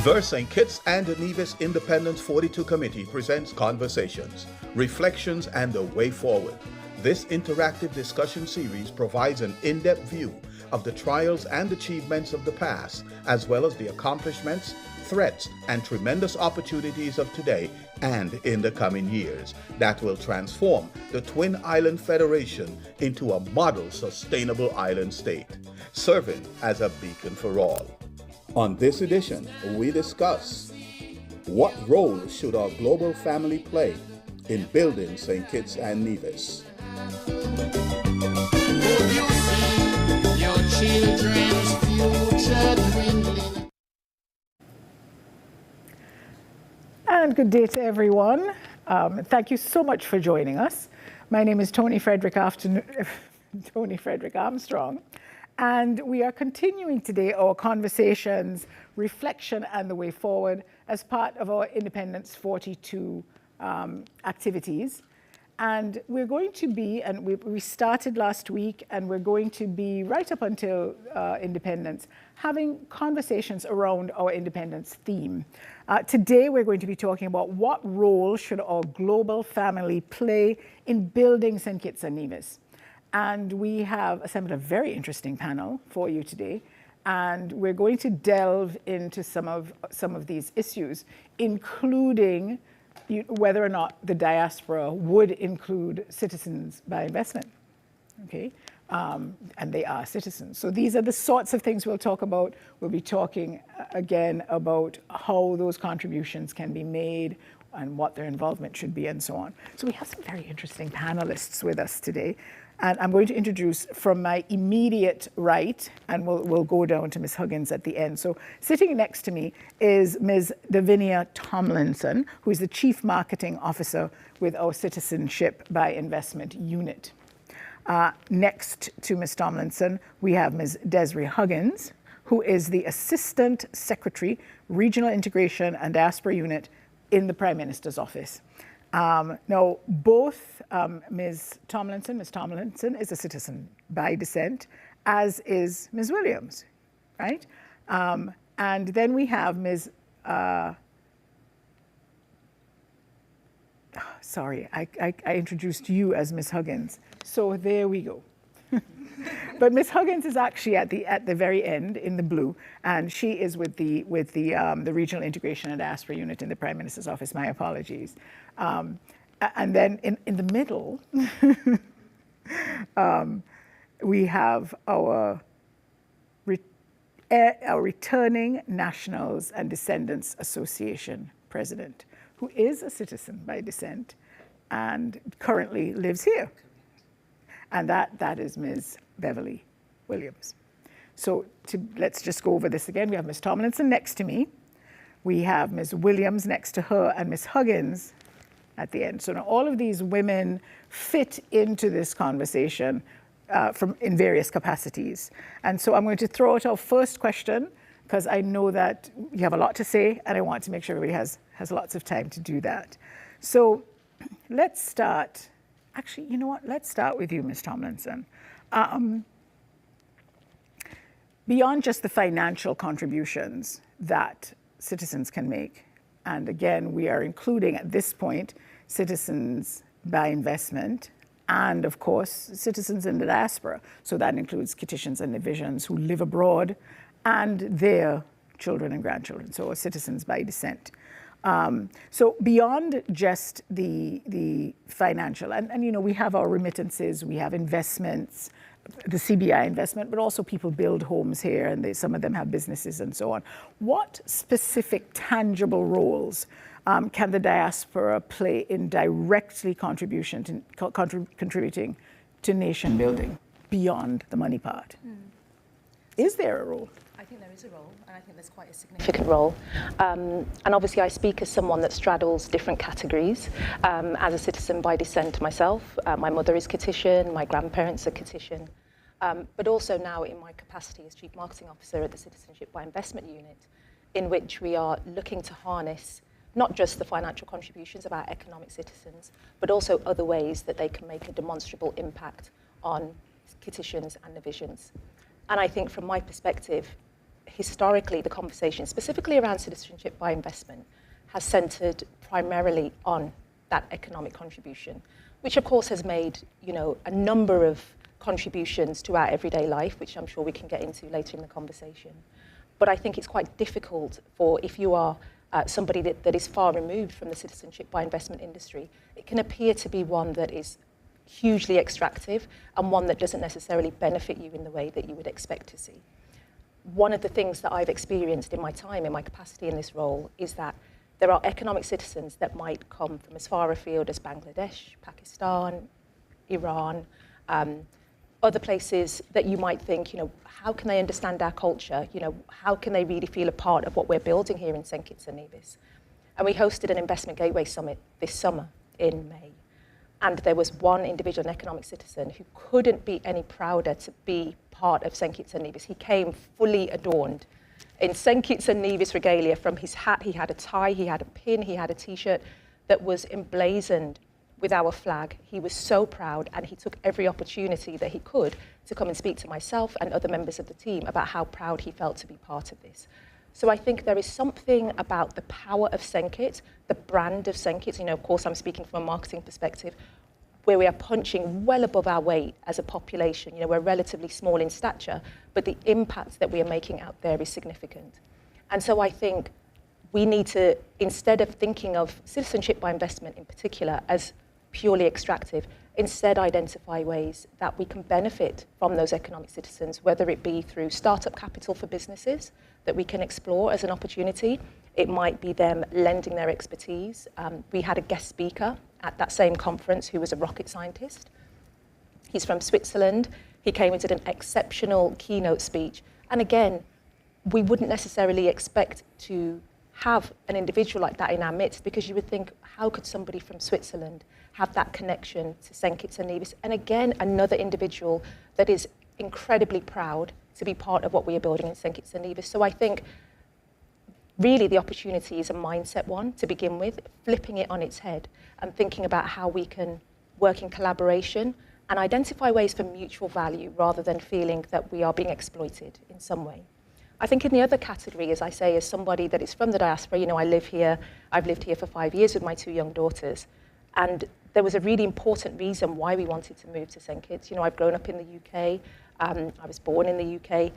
The St. Kitts and Nevis Independence 42 Committee presents Conversations, Reflections, and the Way Forward. This interactive discussion series provides an in-depth view of the trials and achievements of the past, as well as the accomplishments, threats, and tremendous opportunities of today and in the coming years that will transform the Twin Island Federation into a model sustainable island state, serving as a beacon for all. On this edition, we discuss what role should our global family play in building St. Kitts and Nevis. And good day to everyone. Thank you so much for joining us. My name is Toni Frederick-Armstrong, and we are continuing today our conversations, reflection, and the way forward as part of our Independence 42 activities. And we're going to be, and we started last week, and we're going to be right up until independence, having conversations around our independence theme. Today, we're going to be talking about what role should our global family play in building St. Kitts and Nevis. And we have assembled a very interesting panel for you today. And we're going to delve into some of these issues, including whether or not the diaspora would include citizens by investment, okay? And they are citizens. So these are the sorts of things we'll talk about. We'll be talking again about how those contributions can be made and what their involvement should be and so on. So we have some very interesting panelists with us today. And I'm going to introduce from my immediate right, and we'll go down to Ms. Huggins at the end. So sitting next to me is Ms. Davinia Tomlinson, who is the Chief Marketing Officer with our Citizenship by Investment unit. Next to Ms. Tomlinson, we have Ms. Desiree Huggins, who is the Assistant Secretary, Regional Integration and Diaspora Unit in the Prime Minister's Office. Now, both Ms. Tomlinson is a citizen by descent, as is Ms. Williams, right? And then we have Ms. Sorry, I introduced you as Ms. Huggins. So there we go. But Ms. Huggins is actually at the very end in the blue, and she is with the Regional Integration and Diaspora Unit in the Prime Minister's Office. My apologies. And then in the middle, we have our returning Nationals and Descendants Association president, who is a citizen by descent and currently lives here. And that is Ms. Beverly Williams. So let's just go over this again. We have Ms. Tomlinson next to me. We have Ms. Williams next to her and Ms. Huggins at the end. So now all of these women fit into this conversation in various capacities. And so I'm going to throw out our first question, because I know that you have a lot to say, and I want to make sure everybody has lots of time to do that. So let's start. Actually, you know what? Let's start with you, Ms. Tomlinson. Beyond just the financial contributions that citizens can make, and again, we are including at this point citizens by investment, and of course, citizens in the diaspora. So that includes Kittitians and Nevisians who live abroad and their children and grandchildren, so citizens by descent. So beyond just the financial, and you know, we have our remittances, we have investments, the CBI investment, but also people build homes here, and some of them have businesses and so on. What specific tangible roles can the diaspora play in directly contributing to nation building beyond the money part? Is there a role? I think there is a role, and I think there's quite a significant role. And obviously I speak as someone that straddles different categories. As a citizen by descent myself, my mother is Kittitian, my grandparents are Kittitian, but also now in my capacity as Chief Marketing Officer at the Citizenship by Investment unit, in which we are looking to harness not just the financial contributions of our economic citizens, but also other ways that they can make a demonstrable impact on Kittitians and Nevisians. And I think from my perspective, historically the conversation, specifically around citizenship by investment, has centred primarily on that economic contribution, which of course has made, you know, a number of contributions to our everyday life, which I'm sure we can get into later in the conversation. But I think it's quite difficult for, if you are somebody that is far removed from the citizenship by investment industry, it can appear to be one that is hugely extractive and one that doesn't necessarily benefit you in the way that you would expect to see. One of the things that I've experienced in my time, in my capacity in this role, is that there are economic citizens that might come from as far afield as Bangladesh, Pakistan, Iran, other places that you might think, you know, how can they understand our culture? You know, how can they really feel a part of what we're building here in St. Kitts and Nevis? And we hosted an Investment Gateway Summit this summer in May. And there was one individual, an economic citizen, who couldn't be any prouder to be part of St. Kitts and Nevis. He came fully adorned in St. Kitts and Nevis regalia. From his hat, he had a tie, he had a pin, he had a T-shirt that was emblazoned with our flag. He was so proud, and he took every opportunity that he could to come and speak to myself and other members of the team about how proud he felt to be part of this. So I think there is something about the power of St. Kitts, the brand of St. Kitts, you know, of course I'm speaking from a marketing perspective, where we are punching well above our weight as a population. You know, we're relatively small in stature, but the impact that we are making out there is significant. And so I think we need to, instead of thinking of citizenship by investment in particular as purely extractive, instead identify ways that we can benefit from those economic citizens, whether it be through startup capital for businesses that we can explore as an opportunity. It might be them lending their expertise. We had a guest speaker at that same conference who was a rocket scientist. He's from Switzerland. He came and did an exceptional keynote speech. And again, we wouldn't necessarily expect to have an individual like that in our midst, because you would think, how could somebody from Switzerland have that connection to St. Kitts and Nevis? And again, another individual that is incredibly proud to be part of what we are building in St. Kitts and Nevis. So I think really the opportunity is a mindset one to begin with, flipping it on its head and thinking about how we can work in collaboration and identify ways for mutual value rather than feeling that we are being exploited in some way. I think in the other category, as I say, as somebody that is from the diaspora, you know, I've lived here for 5 years with my 2 young daughters. And there was a really important reason why we wanted to move to St. Kitts. You know, I've grown up in the UK, I was born in the UK,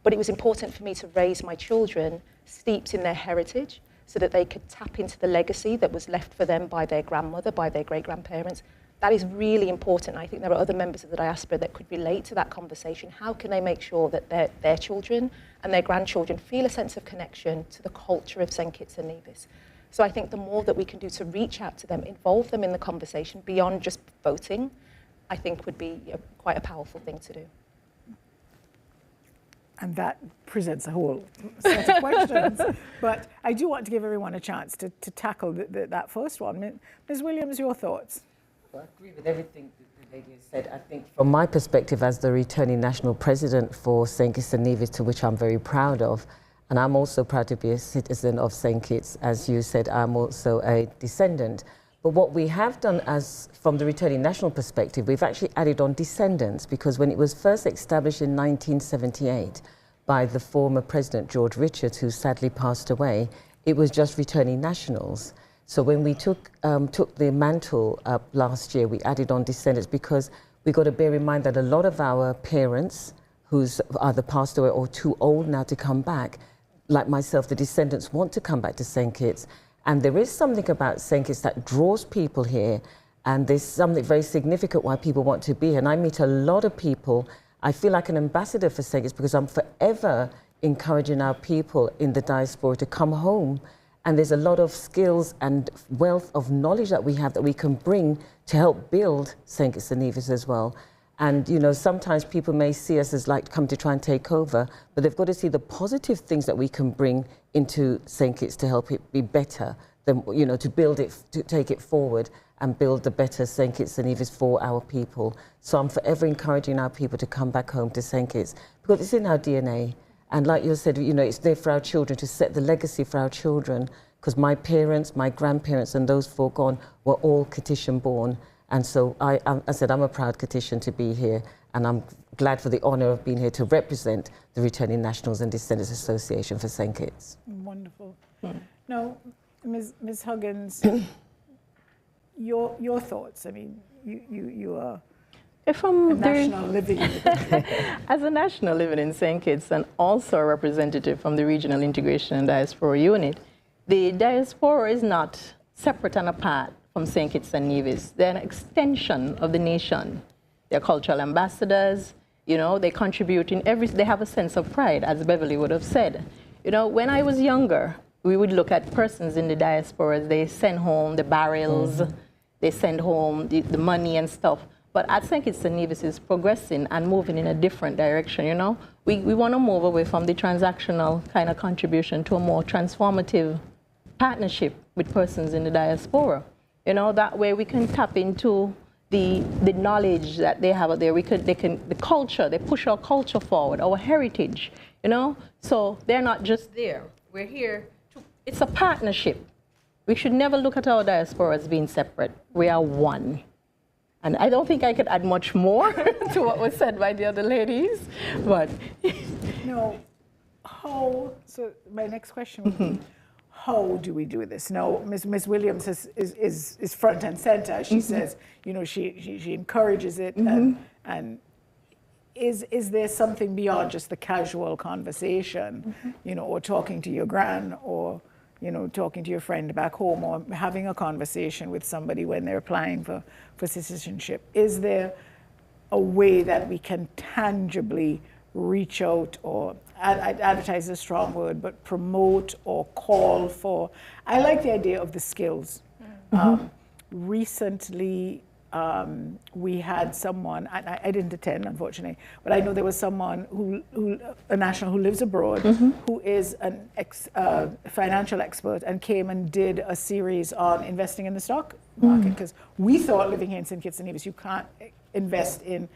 but it was important for me to raise my children steeped in their heritage so that they could tap into the legacy that was left for them by their grandmother, by their great-grandparents. That is really important. I think there are other members of the diaspora that could relate to that conversation. How can they make sure that their children and their grandchildren feel a sense of connection to the culture of St. Kitts and Nevis? So I think the more that we can do to reach out to them, involve them in the conversation beyond just voting, I think would be quite a powerful thing to do. And that presents a whole set of questions. But I do want to give everyone a chance to tackle that first one. Ms. Williams, your thoughts? I agree with everything that the lady has said. I think from my perspective as the returning national president for St. Kitts and Nevis, to which I'm very proud of, and I'm also proud to be a citizen of St. Kitts. As you said, I'm also a descendant. But what we have done as from the returning national perspective, we've actually added on Descendants, because when it was first established in 1978 by the former President George Richards, who sadly passed away, it was just returning nationals. So when we took the mantle up last year, we added on Descendants, because we've got to bear in mind that a lot of our parents who's either passed away or too old now to come back, like myself, the descendants want to come back to St. Kitts. And there is something about St. Kitts that draws people here. And there's something very significant why people want to be here. And I meet a lot of people. I feel like an ambassador for St. Kitts because I'm forever encouraging our people in the diaspora to come home. And there's a lot of skills and wealth of knowledge that we have that we can bring to help build St. Kitts and Nevis as well. And, you know, sometimes people may see us as like come to try and take over, but they've got to see the positive things that we can bring into St. Kitts to help it be better, than, you know, to build it, to take it forward and build the better St. Kitts and Nevis for our people. So I'm forever encouraging our people to come back home to St. Kitts because it's in our DNA. And like you said, you know, it's there for our children to set the legacy for our children, because my parents, my grandparents and those foregone were all Kittitian born. And so I said, I'm a proud Citizen to be here, and I'm glad for the honor of being here to represent the Returning Nationals and Descendants Association for St. Kitts. Wonderful. Now, Ms. Huggins, your thoughts. I mean, you are a national living. As a national living in St. Kitts and also a representative from the Regional Integration and Diaspora Unit, the Diaspora is not separate and apart from St. Kitts and Nevis. They're an extension of the nation. They're cultural ambassadors, you know, they contribute in they have a sense of pride, as Beverly would have said. You know, when I was younger, we would look at persons in the diaspora, they send home the barrels, they send home the money and stuff. But I think it's the Nevis is progressing and moving in a different direction, you know. We want to move away from the transactional kind of contribution to a more transformative partnership with persons in the diaspora. You know, that way we can tap into the knowledge that they have out there. The culture, they push our culture forward, our heritage, you know. So they're not just there. We're here it's a partnership. We should never look at our diaspora as being separate. We are one. And I don't think I could add much more to what was said by the other ladies, but. No, so my next question would be, how do we do this? Now, Ms. Williams is front and center. She says, you know, she encourages it, and is there something beyond just the casual conversation, you know, or talking to your gran, or, you know, talking to your friend back home, or having a conversation with somebody when they're applying for citizenship? Is there a way that we can tangibly reach out, or advertise is a strong word, but promote or call for? I like the idea of the skills. Recently, we had someone, I didn't attend, unfortunately, but I know there was someone a national who lives abroad, who is a financial expert, and came and did a series on investing in the stock market, because we thought, living here in St. Kitts and Nevis, you can't invest in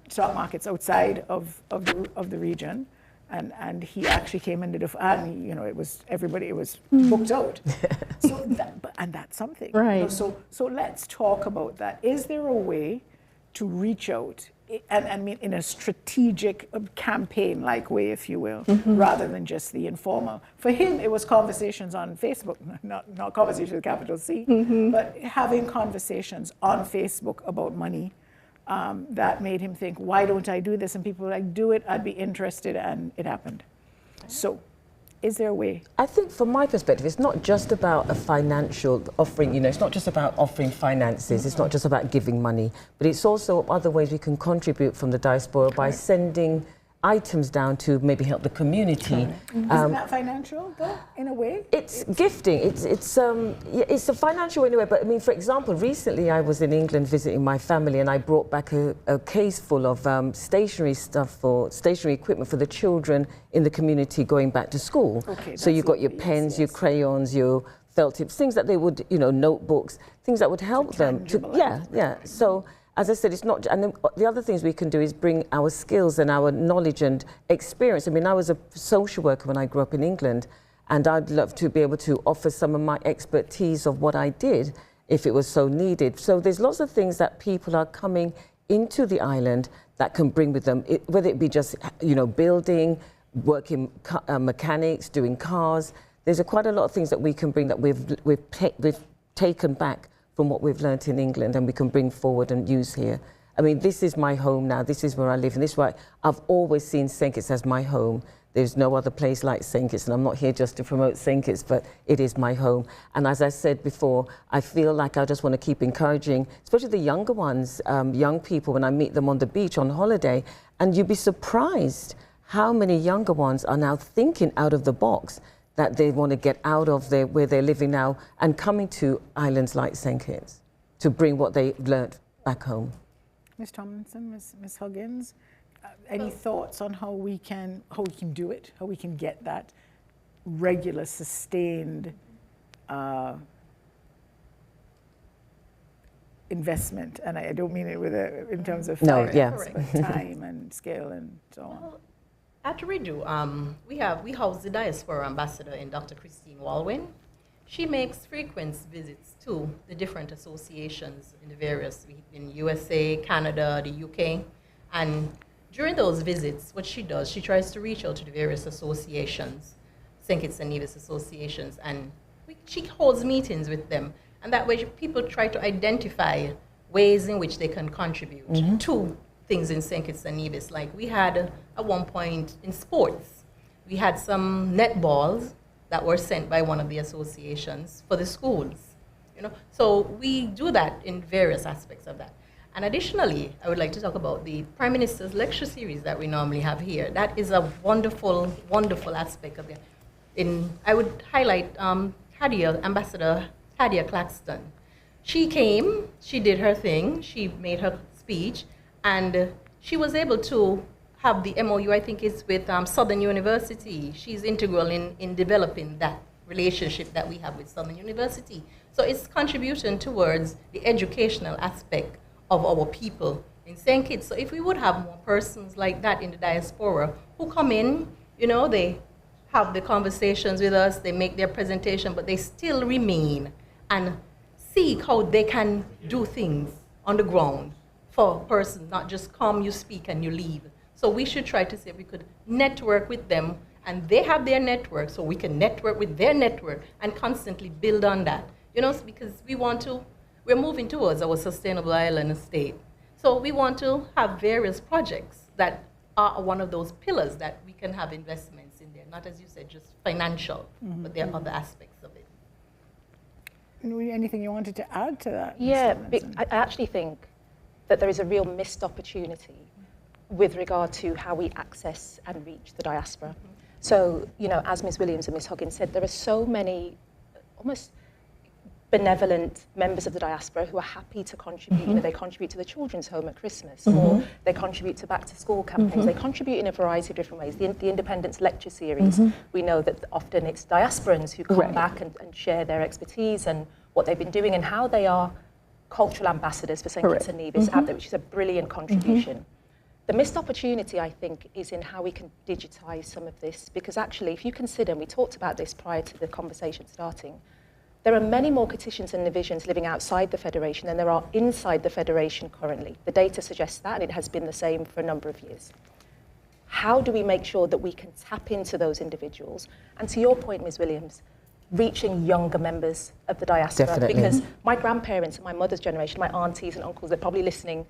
stock markets outside of the region. And he actually came and did and you know, it was booked out. So that's something. Right. You know, so let's talk about that. Is there a way to reach out, and I mean in a strategic campaign-like way, if you will, rather than just the informal? For him, it was conversations on Facebook, not conversations with capital C, but having conversations on Facebook about money. That made him think, why don't I do this? And people were like, do it, I'd be interested, and it happened. So, is there a way? I think from my perspective, it's not just about a financial offering, you know, it's not just about offering finances, it's not just about giving money, but it's also other ways we can contribute from the diaspora by sending items down to maybe help the community. Isn't that financial, though, in a way? It's gifting. It's a financial in a way. But I mean, for example, recently I was in England visiting my family, and I brought back a case full of stationery equipment for the children in the community going back to school. Okay, so you've got your pens, your crayons, your felt tips, things that they would, you know, notebooks, things that would help them to, So. As I said, it's not, and the other things we can do is bring our skills and our knowledge and experience. I mean, I was a social worker when I grew up in England, and I'd love to be able to offer some of my expertise of what I did if it was so needed. So there's lots of things that people are coming into the island that can bring with them, whether it be just, you know, building, working mechanics, doing cars. There's quite a lot of things that we can bring that we've taken back from what we've learnt in England, and we can bring forward and use here. I mean, this is my home now, this is where I live, and this is why I've always seen St. Kitts as my home. There's no other place like St. Kitts, and I'm not here just to promote St. Kitts, but it is my home. And as I said before, I feel like I just want to keep encouraging, especially the younger ones, young people, when I meet them on the beach on holiday, and you'd be surprised how many younger ones are now thinking out of the box, that they want to get out of where they're living now and coming to islands like St. Kitts to bring what they learnt back home. Ms. Tomlinson, Ms. Huggins, any thoughts on how we can do it, how we can get that regular, sustained investment? And I don't mean it in terms of finance, but time and skill and so on. At Ridu, we house the Diaspora Ambassador in Dr. Christine Walwyn. she makes frequent visits to the different associations in the various, in USA, Canada, the UK. And during those visits, what she does, she tries to reach out to the various associations, St. Kitts and Nevis associations, and she holds meetings with them. And that way people try to identify ways in which they can contribute to things in St. Kitts and Nevis. Like we had at one point in sports, we had some netballs that were sent by one of the associations for the schools. So we do that in various aspects of that. And additionally, I would like to talk about the Prime Minister's lecture series that we normally have here. That is a wonderful, wonderful aspect of it. I would highlight Ambassador Tadia Claxton. She came, she did her thing, she made her speech, and she was able to have the MOU, I think it's with Southern University. She's integral in developing that relationship that we have with Southern University. So it's contribution towards the educational aspect of our people in St. Kitts. So if we would have more persons like that in the diaspora who come in, they have the conversations with us, they make their presentation, but they still remain and seek how they can do things on the ground for persons, not just come, you speak, and you leave. So we should try to see if we could network with them, and they have their network, so we can network with their network and constantly build on that. Because we're moving towards our sustainable island state. So we want to have various projects that are one of those pillars that we can have investments in there. Not, as you said, just financial, but there are other aspects of it. Anything you wanted to add to that? Yeah, I actually think that there is a real missed opportunity with regard to how we access and reach the diaspora. So, as Ms. Williams and Ms. Huggins said, there are so many almost benevolent members of the diaspora who are happy to contribute. They contribute to the children's home at Christmas, or they contribute to back to school campaigns. They contribute in a variety of different ways. The Independence Lecture Series, we know that often it's diasporans who come back and share their expertise and what they've been doing and how they are cultural ambassadors for St. Kitts and Nevis out there, which is a brilliant contribution. The missed opportunity, I think, is in how we can digitize some of this, because actually, if you consider, and we talked about this prior to the conversation starting, there are many more Kittitians and Nevisians living outside the Federation than there are inside the Federation currently. The data suggests that, and it has been the same for a number of years. How do we make sure that we can tap into those individuals? And to your point, Ms. Williams, reaching younger members of the diaspora. Definitely. Because my grandparents and my mother's generation, my aunties and uncles, they're probably listening,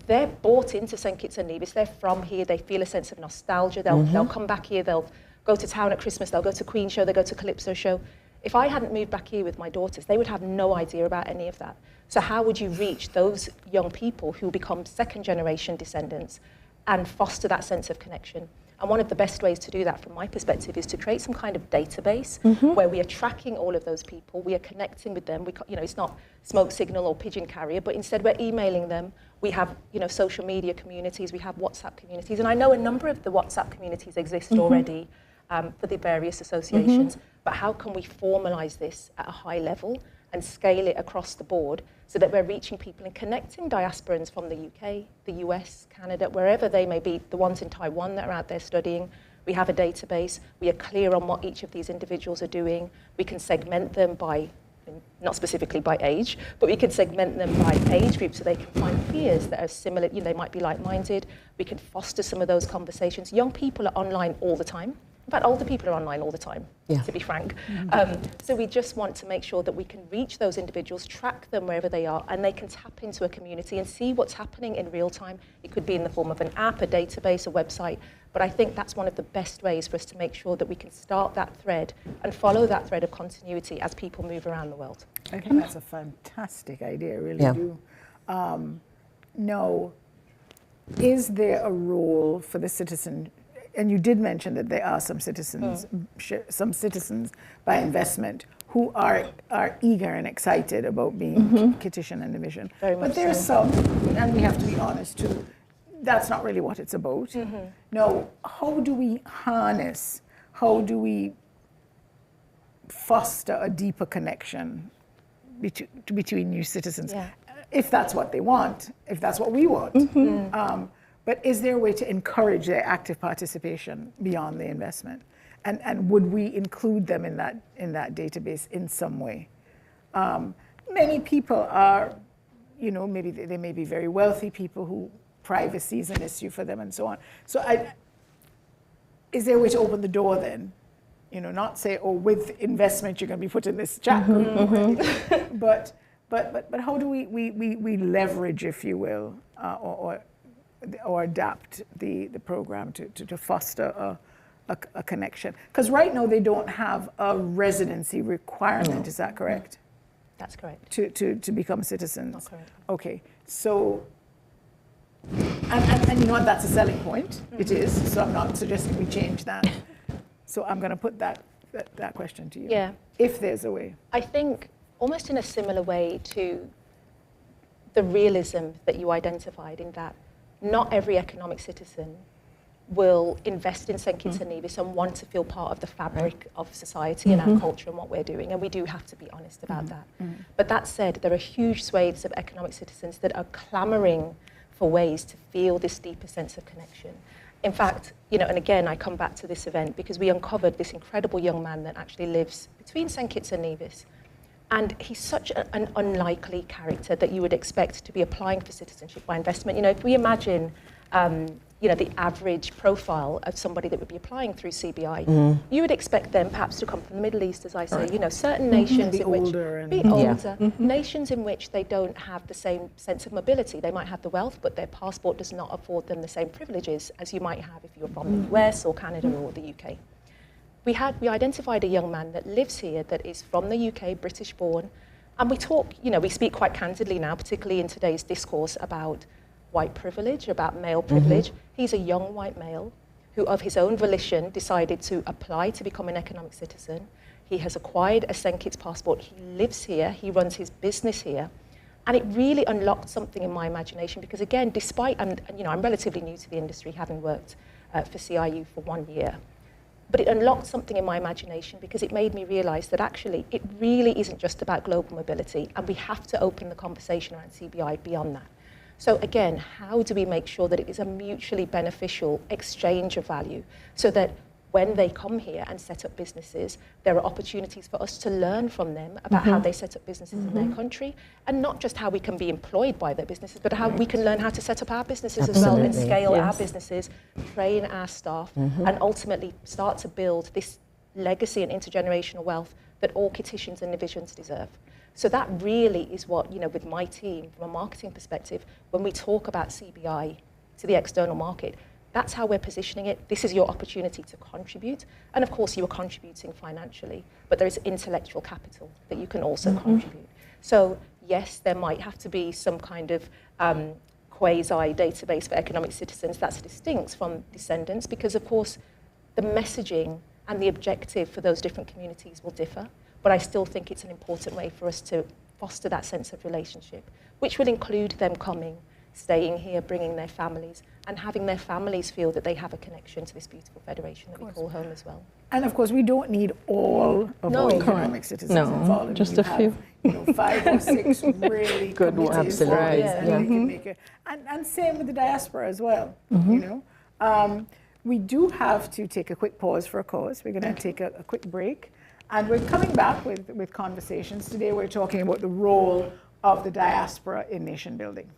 they're bought into St. Kitts and Nevis. They're from here. They feel a sense of nostalgia. They'll come back here. They'll go to town at Christmas. They'll go to Queen's Show. They'll go to Calypso Show. If I hadn't moved back here with my daughters, they would have no idea about any of that. So how would you reach those young people who become second-generation descendants and foster that sense of connection? And one of the best ways to do that, from my perspective, is to create some kind of database where we are tracking all of those people, we are connecting with them. It's not smoke signal or pigeon carrier, but instead we're emailing them. We have, social media communities, we have WhatsApp communities, and I know a number of the WhatsApp communities exist already for the various associations. But how can we formalize this at a high level and scale it across the board so that we're reaching people and connecting diasporans from the UK, the US, Canada, wherever they may be, the ones in Taiwan that are out there studying. We have a database. We are clear on what each of these individuals are doing. We can segment them by, not specifically by age, but we can segment them by age group so they can find peers that are similar, they might be like-minded. We can foster some of those conversations. Young people are online all the time. In fact, older people are online all the time, to be frank. So we just want to make sure that we can reach those individuals, track them wherever they are, and they can tap into a community and see what's happening in real time. It could be in the form of an app, a database, a website, but I think that's one of the best ways for us to make sure that we can start that thread and follow that thread of continuity as people move around the world. I think that's a fantastic idea, I really do. Now, is there a role for the citizen? And you did mention that there are some citizens, by investment, who are eager and excited about being Kittitian and Nevisian. But there's some, and we have to be honest too, that's not really what it's about. Now, how do we harness, how do we foster a deeper connection between new citizens? If that's what they want, if that's what we want. But is there a way to encourage their active participation beyond the investment? And would we include them in that database in some way? Many people are, maybe they may be very wealthy people who privacy is an issue for them and so on. So is there a way to open the door then? Not say, oh, with investment you're going to be put in this chat group, but how do we leverage, if you will, or adapt the program to foster a connection? Because right now they don't have a residency requirement. Is that correct? That's correct. To become citizens. That's correct. Okay, so. And you know what, that's a selling point. It is, so I'm not suggesting we change that. So I'm going to put that question to you. Yeah. If there's a way. I think almost in a similar way to the realism that you identified, in that not every economic citizen will invest in St. Kitts and Nevis and want to feel part of the fabric of society and our culture and what we're doing, and we do have to be honest about that. But that said, there are huge swathes of economic citizens that are clamoring for ways to feel this deeper sense of connection. In fact, and again, I come back to this event because we uncovered this incredible young man that actually lives between St. Kitts and Nevis. And he's such an unlikely character that you would expect to be applying for citizenship by investment. If we imagine, the average profile of somebody that would be applying through CBI, you would expect them perhaps to come from the Middle East, as I say, certain nations in which nations in which they don't have the same sense of mobility. They might have the wealth, but their passport does not afford them the same privileges as you might have if you're from the US or Canada or the UK. We identified a young man that lives here, that is from the UK, British born, and we talk, we speak quite candidly now, particularly in today's discourse about white privilege, about male privilege. He's a young white male who of his own volition decided to apply to become an economic citizen. He has acquired a St. Kitts passport. He lives here. He runs his business here. And it really unlocked something in my imagination because, again, despite, I'm relatively new to the industry, having worked for CIU for 1 year. But it unlocked something in my imagination because it made me realize that actually it really isn't just about global mobility, and we have to open the conversation around CBI beyond that. So again, how do we make sure that it is a mutually beneficial exchange of value so that when they come here and set up businesses, there are opportunities for us to learn from them about how they set up businesses in their country, and not just how we can be employed by their businesses, but how we can learn how to set up our businesses as well and scale our businesses, train our staff, and ultimately start to build this legacy and intergenerational wealth that all Kittitians and Nevisians deserve. So that really is what, with my team, from a marketing perspective, when we talk about CBI to the external market, that's how we're positioning it. This is your opportunity to contribute. And of course, you are contributing financially, but there is intellectual capital that you can also contribute. So yes, there might have to be some kind of quasi database for economic citizens that's distinct from Descendants, because of course, the messaging and the objective for those different communities will differ. But I still think it's an important way for us to foster that sense of relationship, which will include them coming, staying here, bringing their families, and having their families feel that they have a connection to this beautiful federation that we call home as well. And of course, we don't need all of our economic citizens involved. Just a few. 5 or 6 really good ones. Absolutely. Right. They can make it. And same with the diaspora as well. We do have to take a quick pause for a cause. We're going to take a quick break. And we're coming back with conversations. Today we're talking about the role of the diaspora in nation building.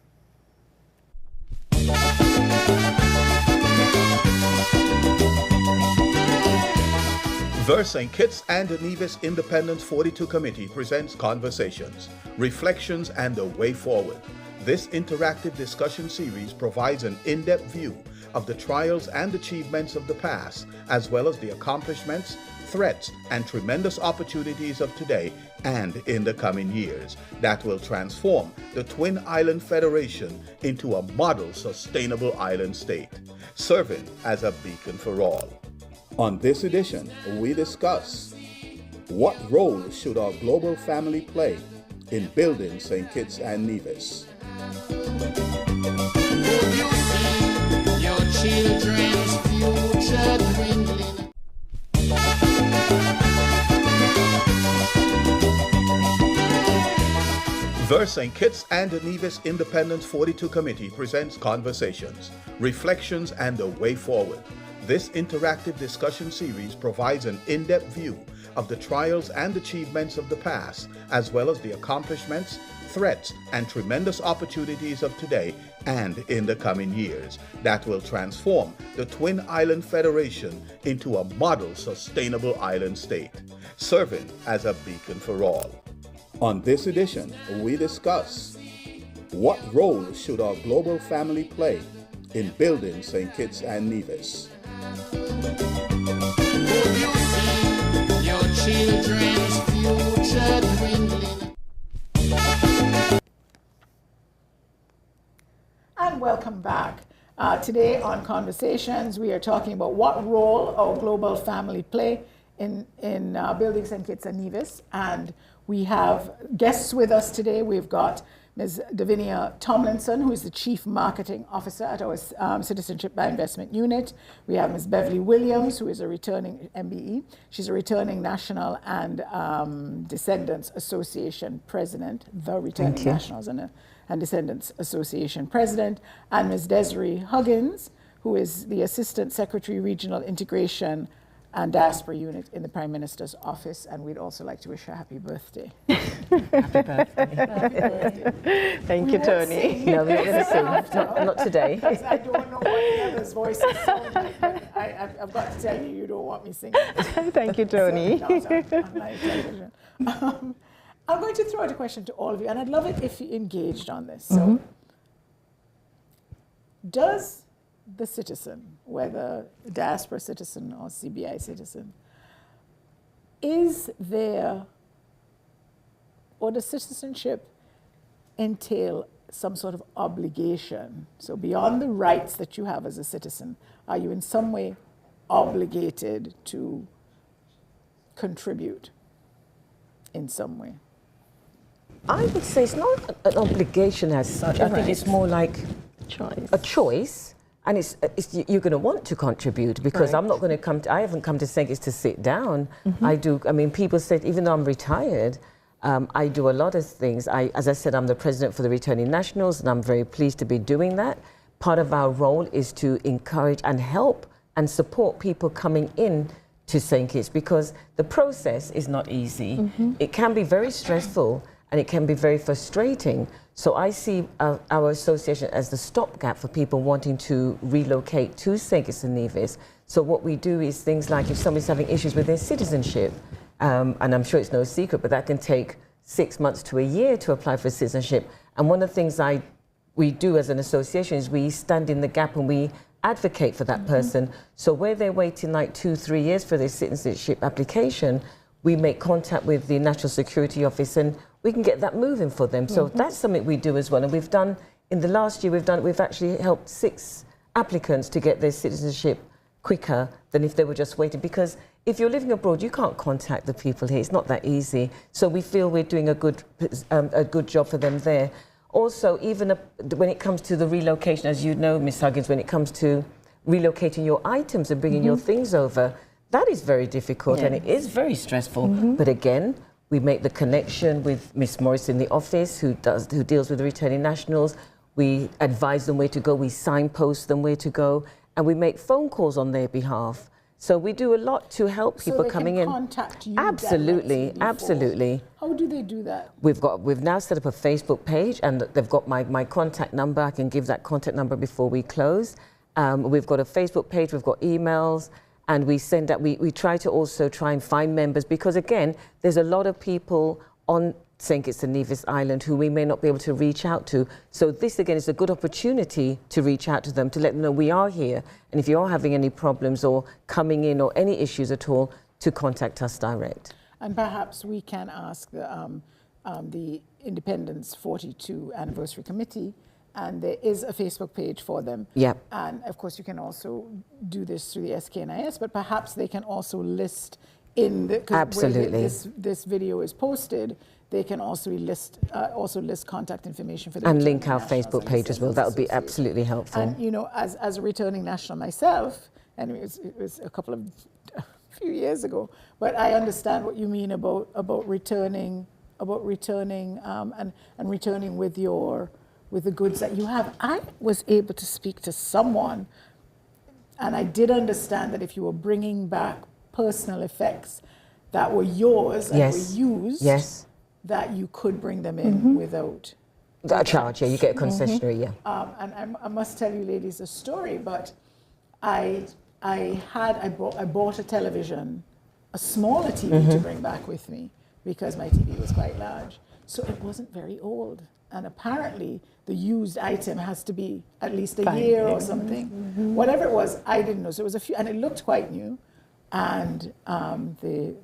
The St. Kitts and Nevis Independence 42 Committee presents Conversations, Reflections, and a Way Forward. This interactive discussion series provides an in-depth view of the trials and achievements of the past, as well as the accomplishments, threats, and tremendous opportunities of today and in the coming years that will transform the Twin Island Federation into a model sustainable island state, serving as a beacon for all. On this edition, we discuss what role should our global family play in building St. Kitts and Nevis. Your children's future dwindling. The St. Kitts and Nevis Independence 42 Committee presents Conversations, Reflections, and a Way Forward. This interactive discussion series provides an in-depth view of the trials and achievements of the past, as well as the accomplishments, threats, and tremendous opportunities of today and in the coming years that will transform the Twin Island Federation into a model sustainable island state, serving as a beacon for all. On this edition, we discuss what role should our global family play in building St. Kitts and Nevis. Could you see your children's future dwindling? And welcome back. Today on Conversations, we are talking about what role our global family play in building St. Kitts and Nevis. And we have guests with us today. We've got Ms. Davinia Tomlinson, who is the Chief Marketing Officer at our Citizenship by Investment Unit. We have Ms. Beverly Williams, who is a returning MBE. She's a returning National and Descendants Association President, the Returning Nationals and Descendants Association President, and Ms. Desiree Huggins, who is the Assistant Secretary, Regional Integration and Diaspora Unit in the Prime Minister's Office. And we'd also like to wish her a happy birthday. Happy birthday. Happy birthday. Thank you, Toni. No, we're going to sing. Not today. I don't know what the other's voices sound like, but I've got to tell you, you don't want me singing. Thank you, Toni. So, no, sorry, on live television. I'm going to throw out a question to all of you, and I'd love it if you engaged on this. So, does the citizen, whether a diaspora citizen or CBI citizen, is there, or does citizenship entail some sort of obligation? So beyond the rights that you have as a citizen, are you in some way obligated to contribute in some way? I would say it's not an obligation as such. I think it's more like a choice. And you're going to want to contribute because I'm not going to come. I haven't come to St. Kitts to sit down. I mean, people say even though I'm retired, I do a lot of things. As I said, I'm the president for the Returning Nationals, and I'm very pleased to be doing that. Part of our role is to encourage and help and support people coming in to St. Kitts because the process is not easy. It can be very stressful and it can be very frustrating. So I see our association as the stopgap for people wanting to relocate to St. Kitts and Nevis. So what we do is things like if somebody's having issues with their citizenship, and I'm sure it's no secret, but that can take 6 months to a year to apply for citizenship. And one of the things we do as an association is we stand in the gap and we advocate for that person. So where they're waiting like 2-3 years for their citizenship application, we make contact with the National Security Office and we can get that moving for them. So that's something we do as well. And we've done, in the last year, we've actually helped 6 applicants to get their citizenship quicker than if they were just waiting. Because if you're living abroad, you can't contact the people here. It's not that easy. So we feel we're doing a good job for them there. Also, even when it comes to the relocation, as you know, Ms. Huggins, when it comes to relocating your items and bringing your things over, that is very difficult and it is very stressful. But again, we make the connection with Miss Morris in the office who deals with the returning nationals. We advise them where to go, we signpost them where to go, and we make phone calls on their behalf. So we do a lot to help people coming in. So they can contact you Absolutely, absolutely. How do they do that? We've now set up a Facebook page and they've got my contact number. I can give that contact number before we close. We've got a Facebook page, we've got emails. And we send out, we try to also try and find members because again, there's a lot of people on St. Kitts and Nevis Island who we may not be able to reach out to. So this again is a good opportunity to reach out to them, to let them know we are here. And if you are having any problems or coming in or any issues at all, to contact us direct. And perhaps we can ask the Independence 42 Anniversary Committee, and there is a Facebook page for them. Yep. And of course, you can also do this through the SKNIS, but perhaps they can also list in the Absolutely. Where this video is posted. They can also list contact information for the and link our Facebook page as well. That would be absolutely helpful. And you know, as a returning national myself, and it was a few years ago, but I understand what you mean about returning and returning with the goods that you have. I was able to speak to someone And I did understand that if you were bringing back personal effects that were yours and were used, that you could bring them in without a charge. Yeah, you get a concessionary. Yeah. And I must tell you, ladies, a story. But I bought a television, a smaller TV to bring back with me because my TV was quite large. So it wasn't very old. And apparently the used item has to be at least a year or something. Whatever it was, I didn't know. So it was a few, and it looked quite new. And the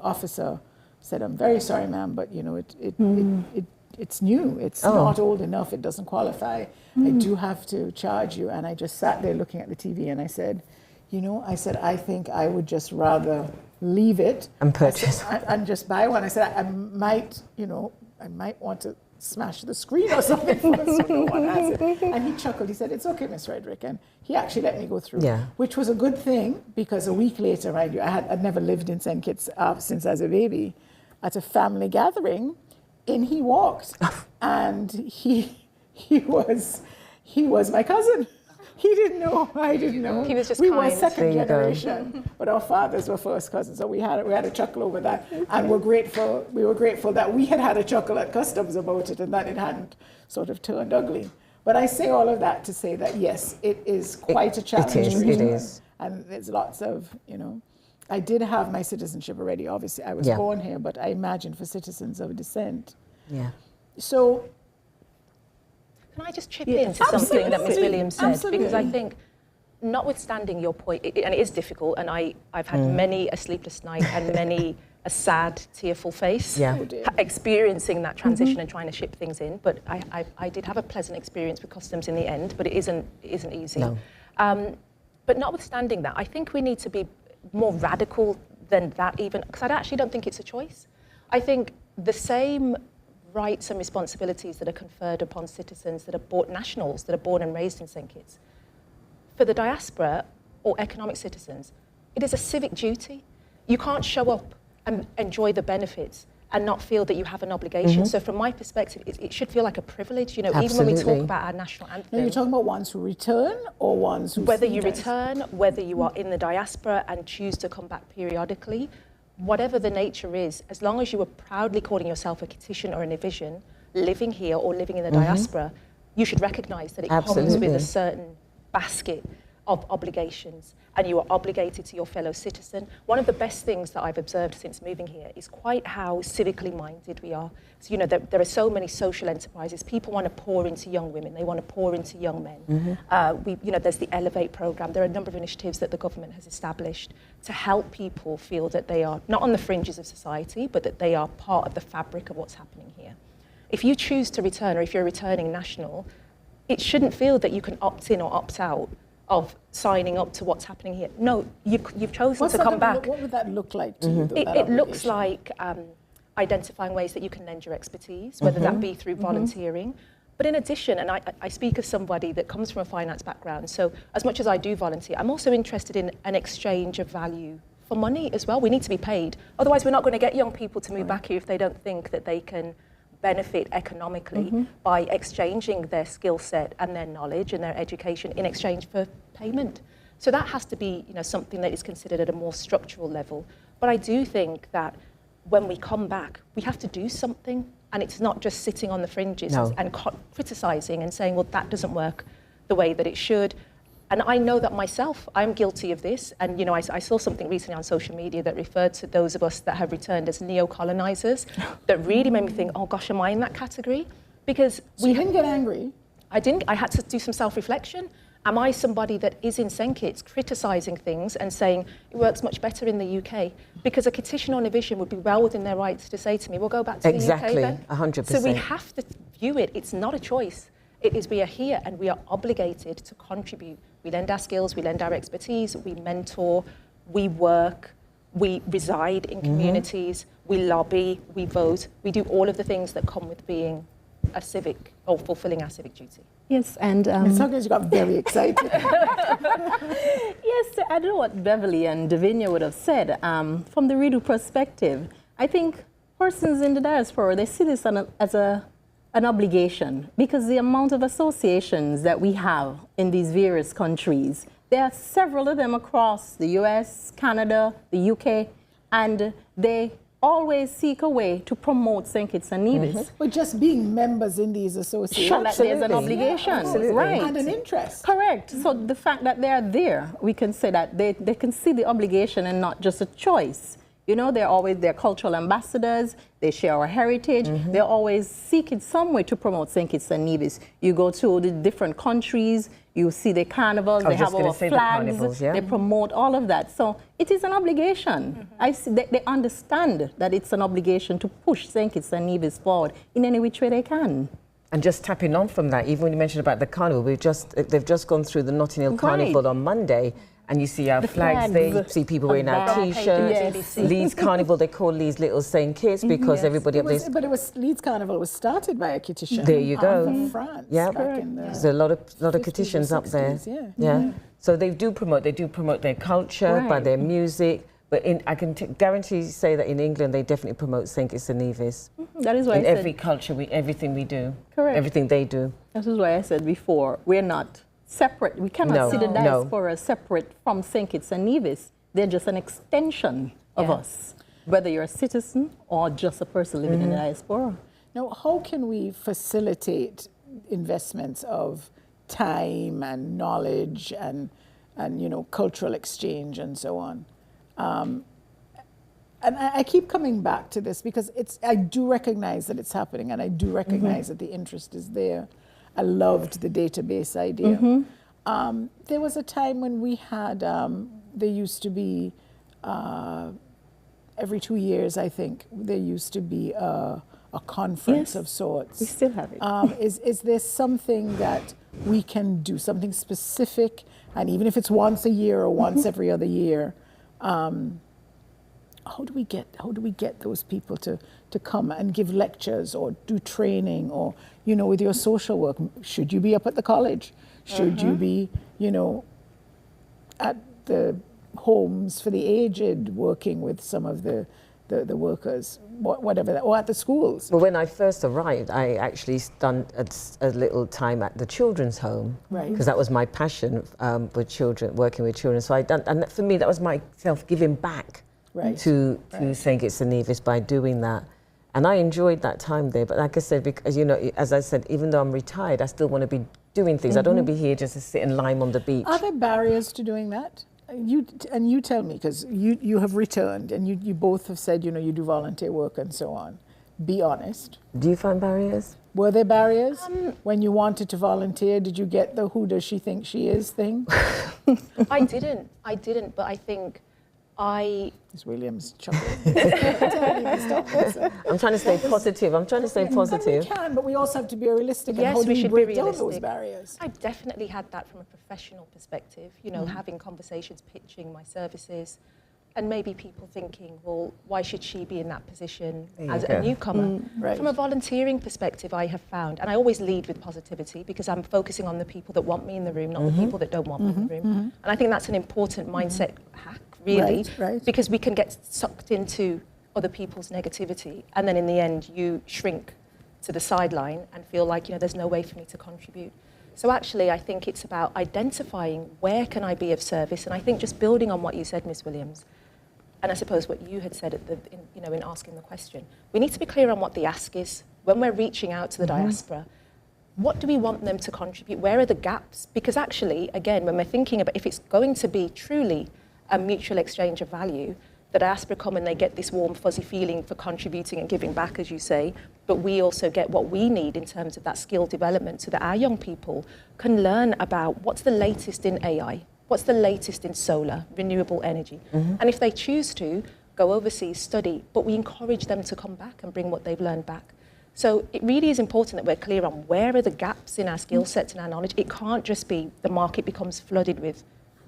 officer said, "I'm very sorry, ma'am, but you know it's new. It's not old enough. It doesn't qualify. I do have to charge you." And I just sat there looking at the TV, and I said, I think I would just rather leave it and purchase and just buy one. I said, I might want to smash the screen or something so no one has it. And he chuckled. He said, "It's okay, Miss Frederick." And he actually let me go through, which was a good thing, because a week later, I'd never lived in St. Kitts since I was a baby. At a family gathering, in he walked, and he was my cousin. He didn't know, I didn't know. He was just we kind. were second generation, but our fathers were first cousins, so we had a chuckle over that, and we were grateful that we had a chuckle at customs about it, and that it hadn't sort of turned ugly. But I say all of that to say that yes, it is quite a challenge. It is. And there's lots of, I did have my citizenship already. Obviously, I was born here, but I imagine for citizens of descent. Yeah. So. Can I just chip into something that Ms. Williams said? Because I think, notwithstanding your point, and it is difficult, and I've had many a sleepless night and many a sad, tearful face experiencing that transition and trying to ship things in. But I did have a pleasant experience with customs in the end, but it isn't easy. No. But notwithstanding that, I think we need to be more radical than that even, because I actually don't think it's a choice. I think the same rights and responsibilities that are conferred upon citizens that are nationals that are born and raised in St. Kitts. For the diaspora or economic citizens, it is a civic duty. You can't show up and enjoy the benefits and not feel that you have an obligation. So from my perspective, it should feel like a privilege, even when we talk about our national anthem. Now you're talking about ones who return or ones who whether you return, whether you are in the diaspora and choose to come back periodically, whatever the nature is, as long as you are proudly calling yourself a Kittitian or a Nevisian, living here or living in the diaspora, you should recognise that it comes with a certain basket of obligations, and you are obligated to your fellow citizen. One of the best things that I've observed since moving here is quite how civically minded we are. So, there are so many social enterprises. People want to pour into young women. They want to pour into young men. There's the Elevate programme. There are a number of initiatives that the government has established to help people feel that they are not on the fringes of society, but that they are part of the fabric of what's happening here. If you choose to return, or if you're a returning national, it shouldn't feel that you can opt in or opt out of signing up to what's happening here. No, you've chosen to come back. What would that look like to you? It looks like identifying ways that you can lend your expertise, whether that be through volunteering. But in addition, and I speak as somebody that comes from a finance background, so as much as I do volunteer, I'm also interested in an exchange of value for money as well. We need to be paid. Otherwise, we're not going to get young people to move back here if they don't think that they can benefit economically by exchanging their skill set and their knowledge and their education in exchange for payment. So that has to be, something that is considered at a more structural level. But I do think that when we come back, we have to do something, and it's not just sitting on the fringes and criticising and saying, well, that doesn't work the way that it should. And I know that myself, I'm guilty of this. And, I saw something recently on social media that referred to those of us that have returned as neo-colonizers that really made me think, oh gosh, am I in that category? Because you didn't get angry. I didn't. I had to do some self-reflection. Am I somebody that is in St. Kitts criticising things and saying it works much better in the UK? Because a Kittitian or Nevisian would be well within their rights to say to me, we'll go back to the UK then. 100%. So we have to view it. It's not a choice. It is we are here and we are obligated to contribute. We lend our skills, we lend our expertise, we mentor, we work, we reside in communities, we lobby, we vote. We do all of the things that come with being a civic or fulfilling our civic duty. Yes, and Ms. Huggins, you got very excited. Yes, I don't know what Beverly and Davinia would have said. From the reader perspective, I think persons in the diaspora, they see this as an obligation, because the amount of associations that we have in these various countries, There are several of them across the US, Canada, the UK, and they always seek a way to promote St. Kitts and Nevis. But just being members in these associations. Sure, that there's an obligation. Right. And an interest. Correct. So the fact that they are there, we can say that they can see the obligation and not just a choice. You know, they're cultural ambassadors, they share our heritage, they're always seeking some way to promote St. Kitts and Nevis. You go to the different countries, you see the carnivals, they have our flags, they promote all of that. So it is an obligation. I see they understand that it's an obligation to push St. Kitts and Nevis forward in any which way they can. And just tapping on from that, even when you mentioned about the carnival, they've just gone through the Notting Hill Carnival on Monday. And you see our flags there, you see people wearing our T-shirts. Yes. Leeds Carnival, they call Leeds Little St. Kitts because everybody up there. But Leeds Carnival was started by a Kittitian. There you go. From France. Yeah, back in the there's a lot of Kittitians up there. Yeah. So they do promote their culture by their music. But I can guarantee say that in England they definitely promote St. Kitts and Nevis. That is why in every culture, everything we do. Correct. Everything they do. That is why I said before, we're not separate. We cannot see the diaspora separate from St. Kitts and Nevis. They're just an extension of us, whether you're a citizen or just a person living in the diaspora. Now, how can we facilitate investments of time and knowledge and you know, cultural exchange and so on? And I keep coming back to this because I do recognize that it's happening, and I do recognize that the interest is there. I loved the database idea. There was a time when we had, there used to be, every 2 years, I think, there used to be a conference of sorts. We still have it. Is there something that we can do, something specific, and even if it's once a year or once every other year, how do we get those people to come and give lectures or do training, or, you know, with your social work? Should you be up at the college? Should you be, you know, at the homes for the aged working with some of the workers, whatever that, or at the schools? Well, when I first arrived, I actually spent a little time at the children's home, because that was my passion with children, working with children. So and for me, that was myself giving back to St. Kitts and Nevis by doing that. And I enjoyed that time there. But like I said, because, you know, as I said, even though I'm retired, I still want to be doing things. I don't want to be here just to sit and lime on the beach. Are there barriers to doing that? You tell me, because you have returned and you both have said, you know, you do volunteer work and so on. Be honest. Do you find barriers? Were there barriers? When you wanted to volunteer, did you get the who does she think she is thing? I didn't, but I think Ms. Williams chuckling. I'm trying to stay positive. I'm trying to stay positive. We can, but we also have to be realistic. Yes, and how do we we should break be down realistic. those barriers? I definitely had that from a professional perspective, you know, having conversations, pitching my services, and maybe people thinking, well, why should she be in that position as a newcomer? From a volunteering perspective, I have found, and I always lead with positivity because I'm focusing on the people that want me in the room, not the people that don't want me in the room. And I think that's an important mindset hack, really, because we can get sucked into other people's negativity, and then in the end, you shrink to the sideline and feel like, you know, there's no way for me to contribute. So actually, I think it's about identifying where can I be of service, and I think just building on what you said, Ms. Williams, and I suppose what you had said in asking the question, we need to be clear on what the ask is. When we're reaching out to the diaspora, what do we want them to contribute? Where are the gaps? Because actually, again, when we're thinking about if it's going to be truly a mutual exchange of value, the diaspora come and they get this warm, fuzzy feeling for contributing and giving back, as you say, but we also get what we need in terms of that skill development so that our young people can learn about what's the latest in AI, what's the latest in solar, renewable energy. And if they choose to, go overseas, study, but we encourage them to come back and bring what they've learned back. So it really is important that we're clear on where are the gaps in our skill sets and our knowledge. It can't just be the market becomes flooded with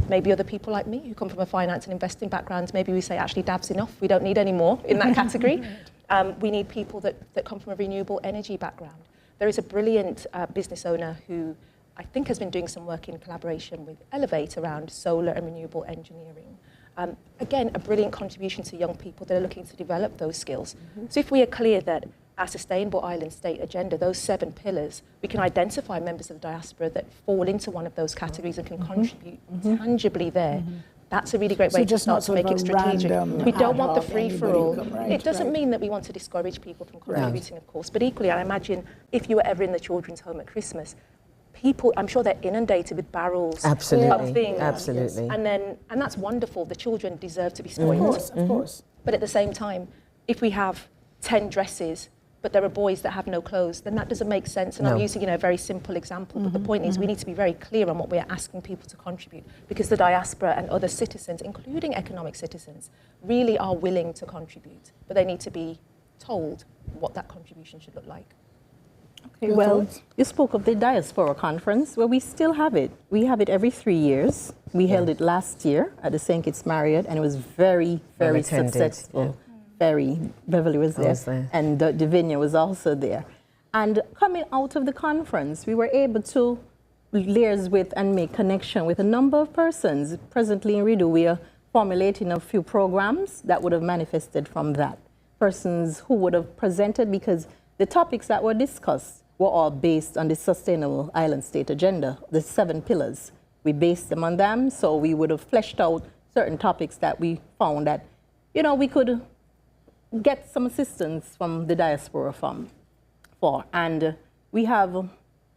maybe other people like me who come from a finance and investing background. Maybe we say, actually, Dav's enough. We don't need any more in that category. We need people that come from a renewable energy background. There is a brilliant business owner who I think has been doing some work in collaboration with Elevate around solar and renewable engineering. Again, a brilliant contribution to young people that are looking to develop those skills. So if we are clear that our Sustainable Island State Agenda, those 7 pillars, we can identify members of the diaspora that fall into one of those categories and can contribute tangibly there. That's a really great way to start to make it strategic. We don't want the free-for-all. It doesn't mean that we want to discourage people from contributing, of course, but equally, I imagine if you were ever in the children's home at Christmas, people, I'm sure they're inundated with barrels of things. Absolutely. And that's wonderful. The children deserve to be spoiled. Of course. But at the same time, if we have 10 dresses, but there are boys that have no clothes, then that doesn't make sense. And I'm using, a very simple example, but the point is we need to be very clear on what we're asking people to contribute, because the diaspora and other citizens, including economic citizens, really are willing to contribute, but they need to be told what that contribution should look like. Okay, well, you spoke of the Diaspora Conference. Well, we still have it. We have it every 3 years. We held it last year at the St. Kitts Marriott, and it was very, very successful. Beverly was there. And Davinia was also there. And coming out of the conference, we were able to liaise with and make connection with a number of persons. Presently in Rideau, we are formulating a few programs that would have manifested from that. Persons who would have presented, because the topics that were discussed were all based on the Sustainable Island State Agenda, the 7 pillars. We based them on them, so we would have fleshed out certain topics that we found that, we could get some assistance from the diaspora for. And we have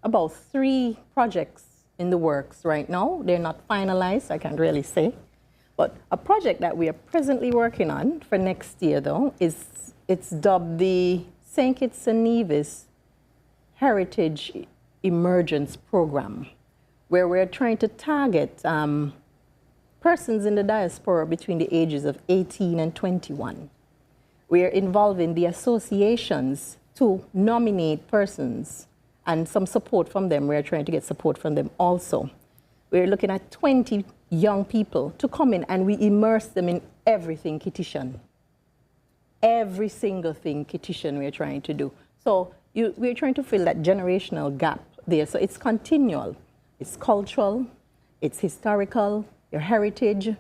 about 3 projects in the works right now. They're not finalized, I can't really say. But a project that we are presently working on for next year, though, it's dubbed the St. Kitts and Nevis Heritage Emergence Program, where we're trying to target persons in the diaspora between the ages of 18 and 21. We are involving the associations to nominate persons and some support from them. We're trying to get support from them also. We're looking at 20 young people to come in, and we immerse them in everything Kittitian. Every single thing Kittitian we're trying to do. So we're trying to fill that generational gap there. So it's continual, it's cultural, it's historical, your heritage,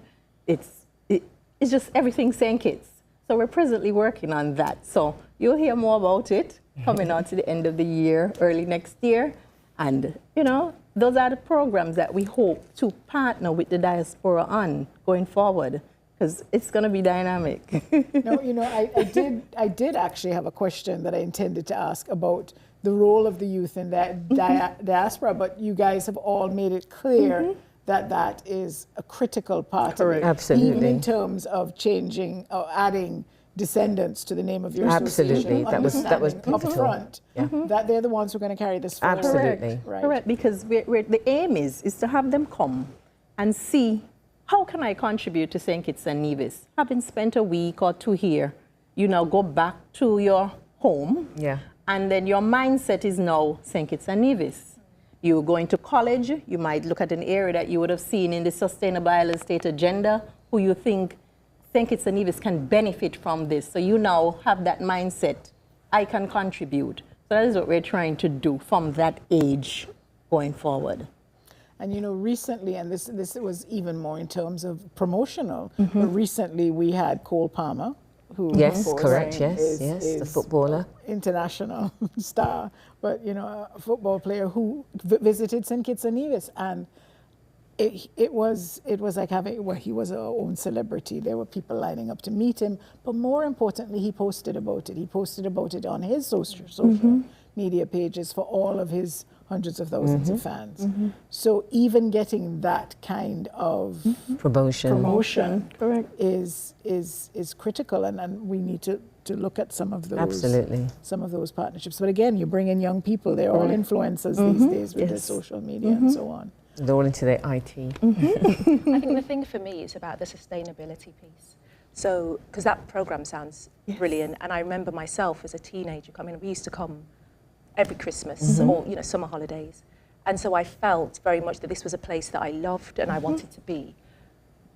it's just everything St. Kitts. So we're presently working on that. So you'll hear more about it coming on to the end of the year, early next year. And, those are the programs that we hope to partner with the diaspora on going forward, because it's going to be dynamic. No, I did actually have a question that I intended to ask about the role of the youth in that diaspora, but you guys have all made it clear that is a critical part of it. Absolutely. Even in terms of changing or adding Descendants to the name of your association. Absolutely, that was pivotal. Up front, that they're the ones who are going to carry this forward. Absolutely. Correct, because the aim is to have them come and see, how can I contribute to St. Kitts and Nevis? Having spent a week or 2 here, you now go back to your home, and then your mindset is now St. Kitts and Nevis. You go into college, you might look at an area that you would have seen in the Sustainable Island State Agenda, who you think St. Kitts and Nevis can benefit from this. So you now have that mindset, I can contribute. So that is what we're trying to do from that age going forward. And recently, and this was even more in terms of promotional, but recently we had Cole Palmer, who yes, of course, correct, is the footballer, international star, but a football player who visited St. Kitts and Nevis, and it was like he was our own celebrity. There were people lining up to meet him, but more importantly, he posted about it. He posted about it on his social media pages for all of his hundreds of thousands of fans. So even getting that kind of promotion is critical, and we need to look at some of those partnerships. But again, you bring in young people; they're all influencers these days with their social media and so on. They're all into their IT. I think the thing for me is about the sustainability piece. So, because that program sounds brilliant, and I remember myself as a teenager we used to come every Christmas or summer holidays, and so I felt very much that this was a place that I loved and I wanted to be.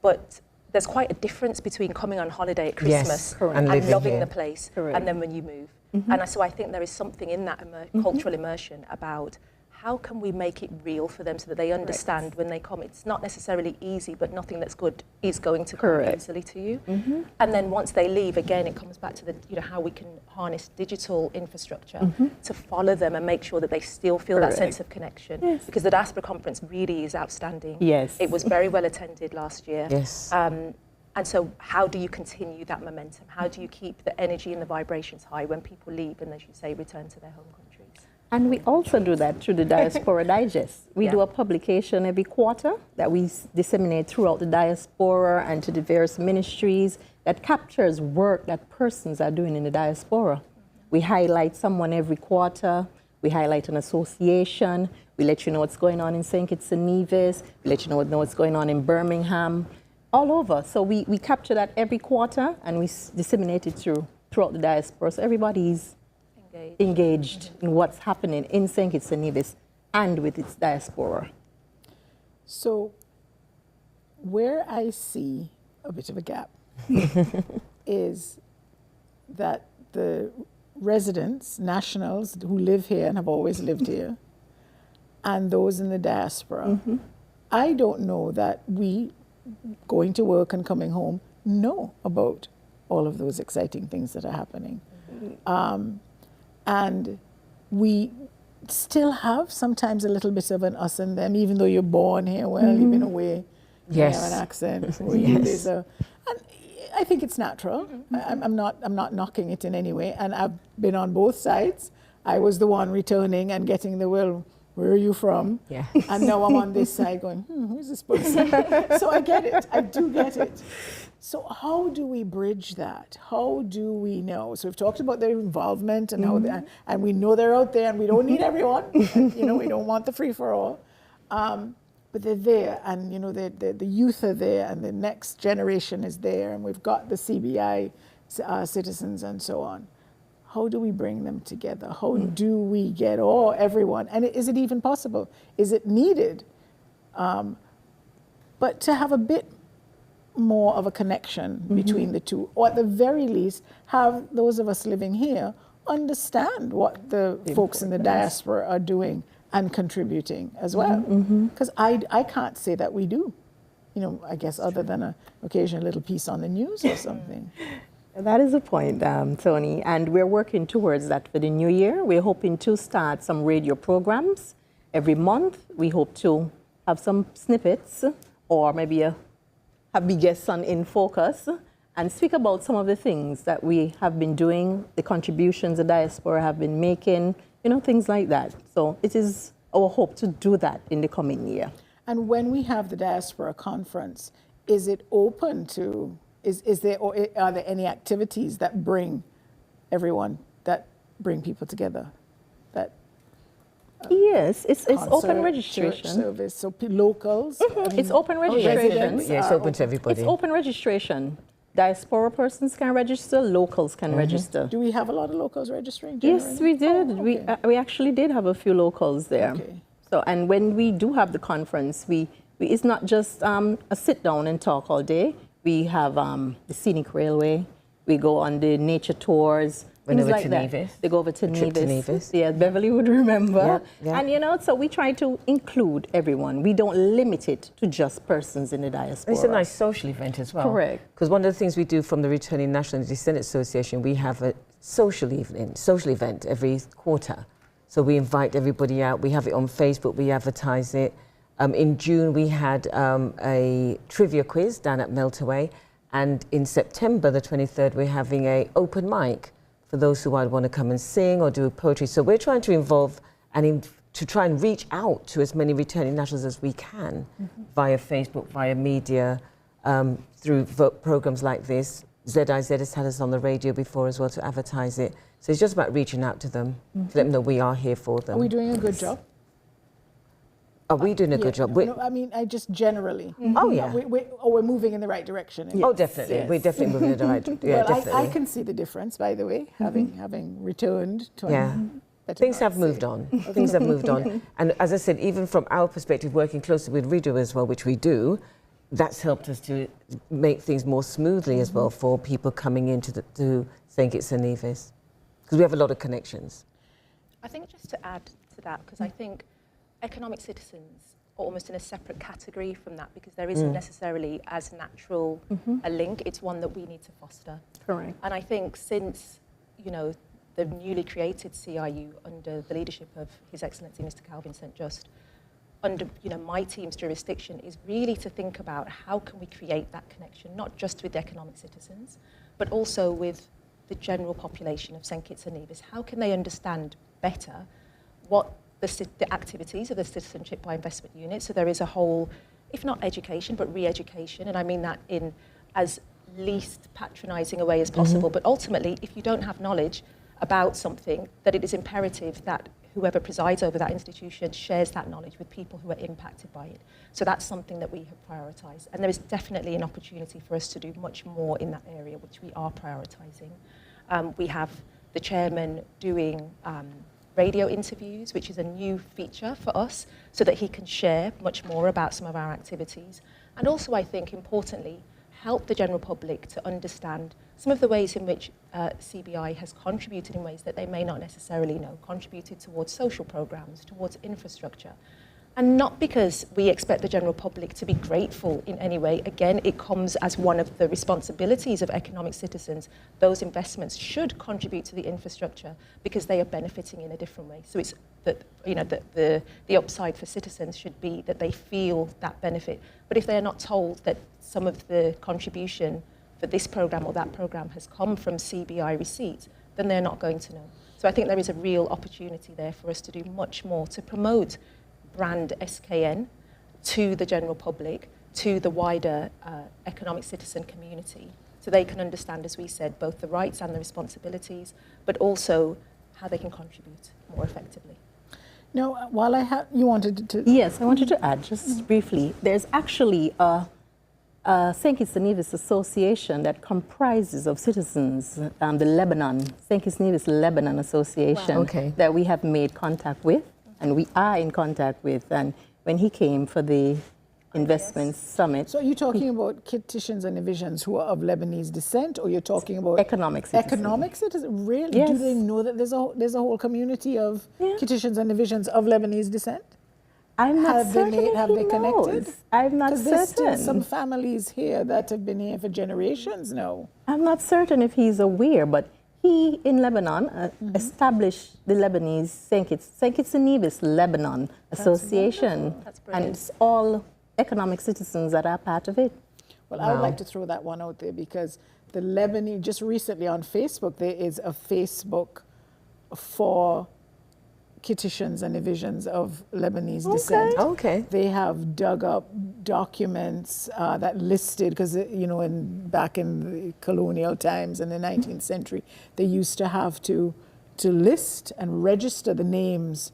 But there's quite a difference between coming on holiday at Christmas and loving the place, and then when you move. And so I think there is something in that cultural immersion about how can we make it real for them so that they understand when they come? It's not necessarily easy, but nothing that's good is going to come easily to you. And then once they leave, again, it comes back to the, how we can harness digital infrastructure to follow them and make sure that they still feel that sense of connection. Because the Diaspora Conference really is outstanding. Yes. It was very well attended last year. Yes. And so how do you continue that momentum? How do you keep the energy and the vibrations high when people leave and, as you say, return to their home countries? And we also do that through the Diaspora Digest. We do a publication every quarter that we disseminate throughout the diaspora and to the various ministries that captures work that persons are doing in the diaspora. We highlight someone every quarter. We highlight an association. We let you know what's going on in St. Kitts and Nevis. We let you know what's going on in Birmingham. All over. So we capture that every quarter and we disseminate it throughout the diaspora. So everybody's engaged in what's happening in St. Kitts and Nevis and with its diaspora. So where I see a bit of a gap is that the residents, nationals who live here and have always lived here, and those in the diaspora, I don't know that we, going to work and coming home, know about all of those exciting things that are happening. And we still have sometimes a little bit of an us and them, even though you're born here, well, you've been away, you have an accent. And I think it's natural. I'm not knocking it in any way. And I've been on both sides. I was the one returning and getting the, well, where are you from? Yeah. And now I'm on this side going, who's this person? So I get it. I do get it. So how do we bridge that? How do we know? So we've talked about their involvement and how they, and we know they're out there and we don't need everyone. And, we don't want the free for all. But they're there and, the youth are there and the next generation is there and we've got the CBI citizens and so on. How do we bring them together? How do we get everyone? And is it even possible? Is it needed? But to have a bit more of a connection between the two, or at the very least, have those of us living here understand what the folks in the diaspora are doing and contributing as well. Because I can't say that we do, I guess other than an occasional little piece on the news or something. That is a point, Toni, and we're working towards that for the new year. We're hoping to start some radio programs every month. We hope to have some snippets or maybe have big guests on In Focus and speak about some of the things that we have been doing, the contributions the diaspora have been making, things like that. So it is our hope to do that in the coming year. And when we have the Diaspora Conference, is it open to... Is there, or are there any activities that bring everyone, that bring people together? That yes, it's open church registration. Service, so locals. It's open registration. It's open to everybody. It's open registration. Diaspora persons can register, locals can register. Do we have a lot of locals registering generally? Yes, we did. We actually did have a few locals there. Okay. So, and when we do have the conference, it's not just a sit down and talk all day. We have the scenic railway. We go on the nature tours. Things like that. Nevis. They go over to Nevis. To Nevis. Yeah, Beverly would remember. Yeah. And so we try to include everyone. We don't limit it to just persons in the diaspora. It's a nice social event as well. Correct. Because one of the things we do from the Returning National and Descendants Association, we have a social event every quarter. So we invite everybody out. We have it on Facebook. We advertise it. In June, we had a trivia quiz down at Meltaway. And in September, the 23rd, we're having an open mic for those who might want to come and sing or do poetry. So we're trying to involve and to try and reach out to as many returning nationals as we can via Facebook, via media, through programs like this. ZIZ has had us on the radio before as well to advertise it. So it's just about reaching out to them, to let them know we are here for them. Are we doing a good job? Are we doing a good job? No, I mean, I just generally. Oh, yeah. We're moving in the right direction. Yes. Oh, definitely. Yes. We're definitely moving in the right direction. Yeah, well, definitely. I can see the difference, by the way, having returned to Things have moved on. Things have moved on. And as I said, even from our perspective, working closely with Redo as well, which we do, that's helped us to make things more smoothly as well for people coming into to St. Kitts and Nevis. Because we have a lot of connections. I think just to add to that, because I think economic citizens are almost in a separate category from that because there isn't necessarily as natural a link. It's one that we need to foster. Correct. And I think since, you know, the newly created CIU under the leadership of His Excellency Mr. Calvin St. Just, under, you know, my team's jurisdiction is really to think about how can we create that connection, not just with economic citizens, but also with the general population of St. Kitts and Nevis. How can they understand better what the activities of the Citizenship by Investment Unit? So there is a whole, if not education, but re-education, and I mean that in as least patronising a way as possible, but ultimately, if you don't have knowledge about something, that it is imperative that whoever presides over that institution shares that knowledge with people who are impacted by it. So that's something that we have prioritised. And there is definitely an opportunity for us to do much more in that area, which we are prioritising. We have the chairman doing radio interviews, which is a new feature for us, so that he can share much more about some of our activities. And also, I think, importantly, help the general public to understand some of the ways in which CBI has contributed in ways that they may not necessarily know, contributed towards social programs, towards infrastructure. And not because we expect the general public to be grateful in any way. Again, it comes as one of the responsibilities of economic citizens. Those investments should contribute to the infrastructure because they are benefiting in a different way. So it's that, you know, the upside for citizens should be that they feel that benefit. But if they are not told that some of the contribution for this program or that program has come from CBI receipts, then they're not going to know. So I think there is a real opportunity there for us to do much more to promote brand SKN to the general public, to the wider economic citizen community, so they can understand, as we said, both the rights and the responsibilities, but also how they can contribute more effectively. Now, while I have, you wanted to... Yes, I wanted to add just briefly, there's actually a St. Kitts and Nevis association that comprises of citizens, the Lebanon, St. Kitts and Nevis Lebanon Association, that we have made contact with, and we are in contact with. And when he came for the investment summit... So are you talking about Kittitians and Nevisians who are of Lebanese descent, or you're talking about... Economic citizens. Economic citizens? Really? Yes. Do they know that there's a whole community of Kittitians and Nevisians of Lebanese descent? I'm not certain have they connected? I'm not certain. There's still some families here that have been here for generations now. I'm not certain if he's aware, but he, in Lebanon, established the Lebanese St. Kitts and Nevis Lebanon Association. That's brilliant. And it's all economic citizens that are part of it. Well, I would like to throw that one out there because the Lebanese, just recently on Facebook, there is a Facebook for Kittitians and Nevisians of Lebanese descent. Okay. They have dug up documents that listed, because you know, back in the colonial times in the 19th century, they used to have to list and register the names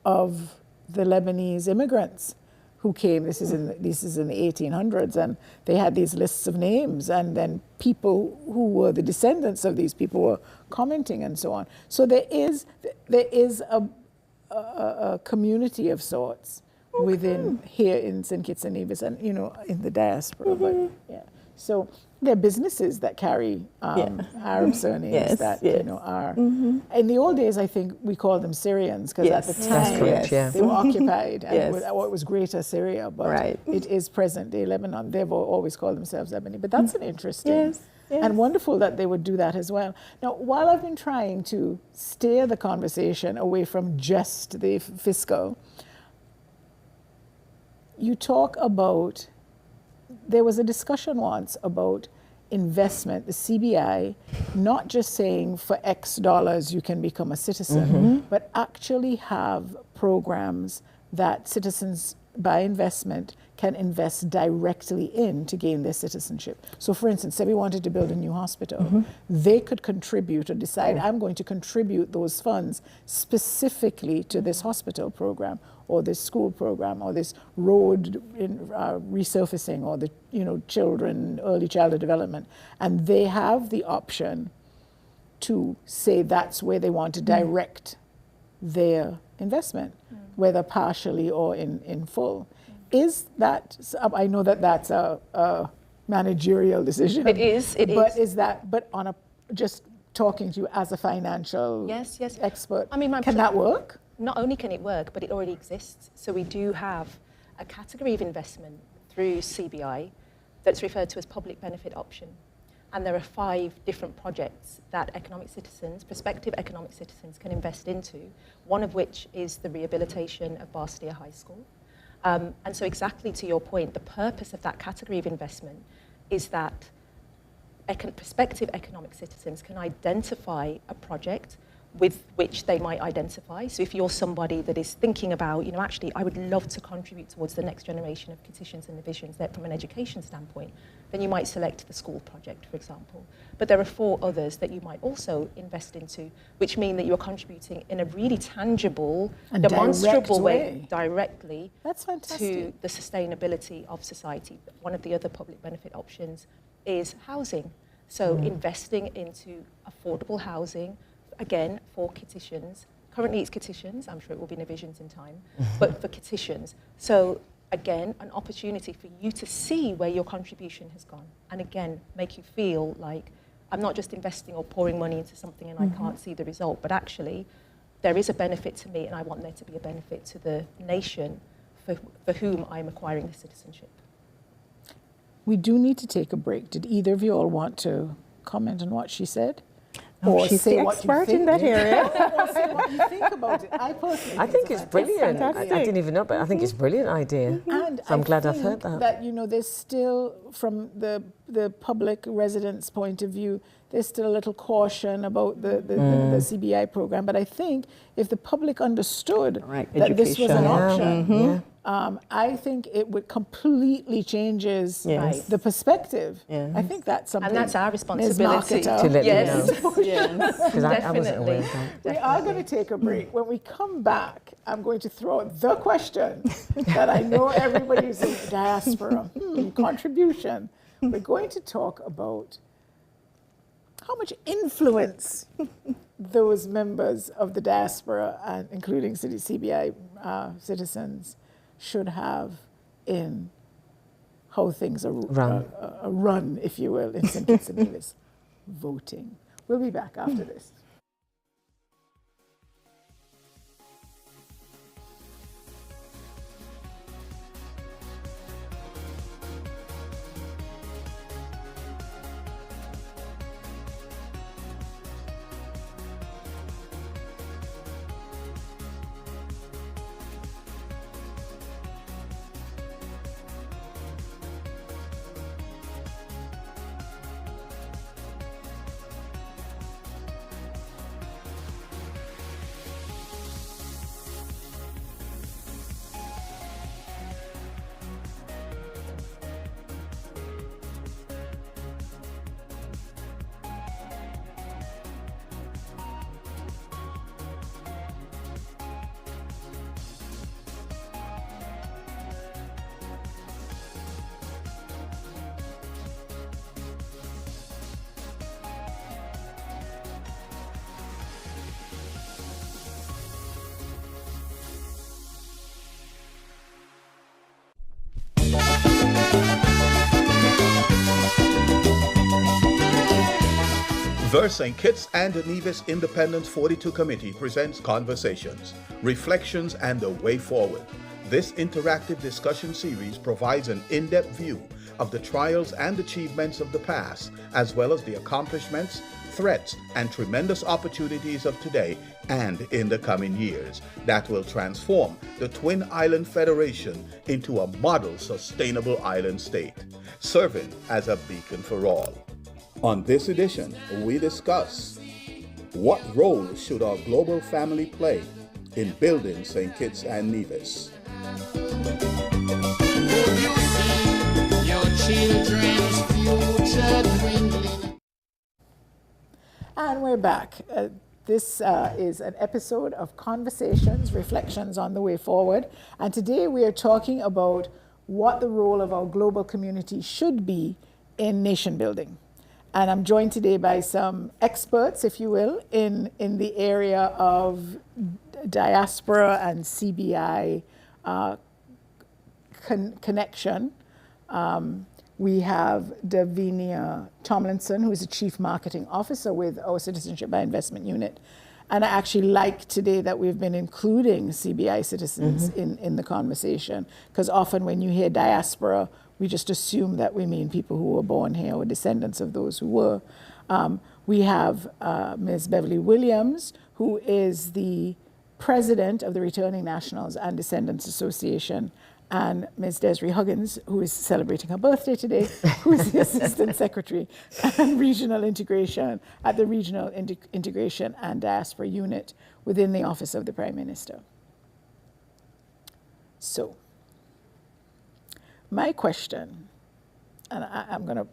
of the Lebanese immigrants who came. This is in the 1800s, and they had these lists of names, and then people who were the descendants of these people were commenting and so on. So there is a community of sorts within here in St. Kitts and Nevis, and you know, in the diaspora. But yeah, so there are businesses that carry Arab surnames you know are. In the old days, I think we called them Syrians because at the time they were occupied, and it was Greater Syria, but it is present-day Lebanon. They've always called themselves Lebanese, but that's an interesting. And wonderful that they would do that as well. Now, while I've been trying to steer the conversation away from just the fiscal, you talk about, there was a discussion once about investment, the CBI, not just saying for X dollars you can become a citizen, but actually have programs that citizens by investment can invest directly in to gain their citizenship. So for instance, say we wanted to build a new hospital, they could contribute or decide, I'm going to contribute those funds specifically to this hospital program or this school program or this road resurfacing or the early childhood development. And they have the option to say that's where they want to direct their investment, whether partially or in full. Is that, I know that that's a managerial decision. It is. But on just talking to you as a financial expert, I mean, can that work? not only can it work, but it already exists. So we do have a category of investment through CBI that's referred to as public benefit option. And there are 5 different projects that economic citizens, prospective economic citizens, can invest into, one of which is the rehabilitation of Barstia High School. And so exactly to your point, the purpose of that category of investment is that prospective economic citizens can identify a project with which they might identify. So if you're somebody that is thinking about, actually, I would love to contribute towards the next generation of petitions and divisions from an education standpoint, then you might select the school project, for example. But there are 4 others that you might also invest into, which mean that you're contributing in a really tangible, and demonstrable way, directly That's to fantastic. the sustainability of society. One of the other public benefit options is housing. So investing into affordable housing, again, for petitions. Currently it's petitions, I'm sure it will be divisions in time, but for petitions. So again, an opportunity for you to see where your contribution has gone. And again, make you feel like I'm not just investing or pouring money into something and I can't see the result, but actually there is a benefit to me and I want there to be a benefit to the nation for whom I'm acquiring the citizenship. We do need to take a break. Did either of you all want to comment on what she said? Oh, she's the expert in that area. Or say what you think about it. I personally think it's brilliant. I fantastic. didn't even know, but I think it's a brilliant idea. And So I'm glad I've think heard that. there's still, from the public residents' point of view, there's still a little caution about the CBI program. But I think if the public understood that this was an option, I think it would completely changes the perspective. I think that's something. And that's our responsibility. To let Yes. them know. Because I wasn't aware of that. We are going to take a break. When we come back, I'm going to throw out the question that I know everybody's in the diaspora. Contribution. We're going to talk about how much influence those members of the diaspora, including CBI citizens, should have in how things are run, if you will, in St. Kitts and Nevis. Voting. We'll be back after this. The St. Kitts and Nevis Independence 42 Committee presents Conversations, Reflections and a Way Forward. This interactive discussion series provides an in-depth view of the trials and achievements of the past, as well as the accomplishments, threats, and tremendous opportunities of today and in the coming years that will transform the Twin Island Federation into a model sustainable island state, serving as a beacon for all. On this edition, we discuss what role should our global family play in building St. Kitts and Nevis. Could you see your children's future dwindling? And we're back. This is an episode of Conversations, Reflections on the Way Forward. And today we are talking about what the role of our global community should be in nation building. And I'm joined today by some experts, if you will, in the area of diaspora and CBI connection. We have Davinia Tomlinson, who is the Chief Marketing Officer with our Citizenship by Investment Unit, And I actually like today that we've been including CBI citizens in the conversation, because often when you hear diaspora, we just assume that we mean people who were born here or descendants of those who were. We have Ms. Beverly Williams, who is the president of the Returning Nationals and Descendants Association, and Ms. Desiree Huggins, who is celebrating her birthday today, who is the Assistant Secretary and Regional Integration at the Regional Integration and Diaspora Unit within the Office of the Prime Minister. So, my question, and I'm going to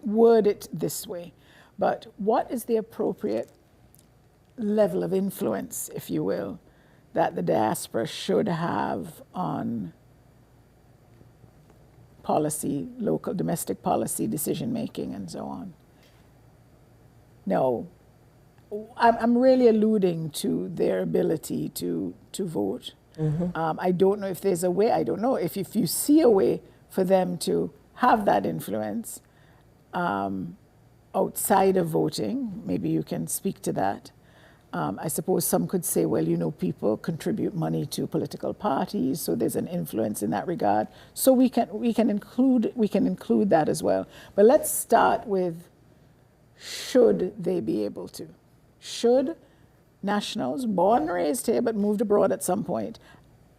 word it this way, but what is the appropriate level of influence, if you will, that the diaspora should have on policy, local, domestic policy, decision making, and so on? No, I'm really alluding to their ability to vote. I don't know if there's a way, I don't know, if you see a way for them to have that influence outside of voting, maybe you can speak to that. I suppose some could say, well, you know, people contribute money to political parties, so there's an influence in that regard. So we can include that as well. But let's start with, should they be able to? Should nationals, born and raised here but moved abroad at some point,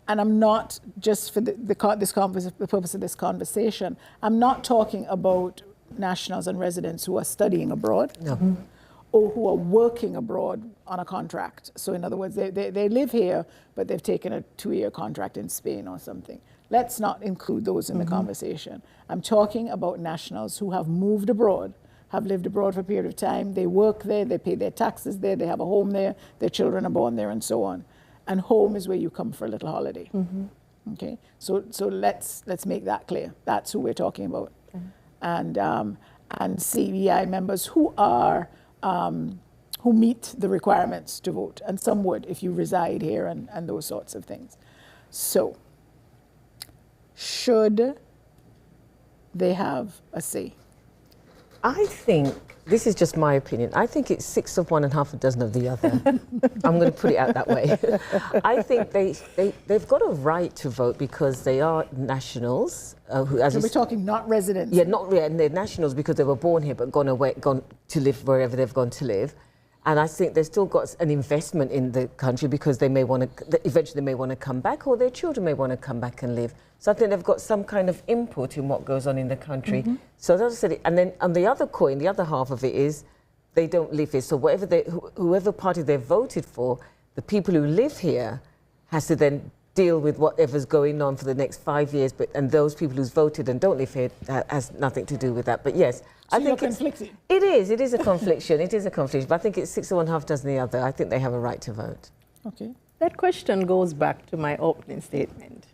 and I'm not, just for the purpose of this conversation, I'm not talking about nationals and residents who are studying abroad. No. Or who are working abroad on a contract. So in other words, they live here, but they've taken a 2-year contract in Spain or something. Let's not include those in the conversation. I'm talking about nationals who have moved abroad, have lived abroad for a period of time, they work there, they pay their taxes there, they have a home there, their children are born there, and so on. And home is where you come for a little holiday. Okay, so let's make that clear. That's who we're talking about. And CBI members who are who meet the requirements to vote, and some would if you reside here and those sorts of things. So, should they have a say? I think, this is just my opinion, I think it's 6 of one and half a dozen of the other. I'm going to put it out that way. I think they've got a right to vote because they are nationals. Who, as so we're talking not residents. Yeah, not really, and they're nationals because they were born here but gone to live wherever they've gone to live. And I think they've still got an investment in the country because they may want to, eventually they may want to come back, or their children may want to come back and live. So I think they've got some kind of input in what goes on in the country. So that's said it. And then on the other coin, the other half of it is they don't live here. So whoever party they voted for, the people who live here has to then deal with whatever's going on for the next 5 years. And those people who's voted and don't live here has nothing to do with that. But yes, so I think it's conflicted. It is a confliction. It is a confliction. But I think it's 6 of one, half dozen the other. I think they have a right to vote. Okay. That question goes back to my opening statement.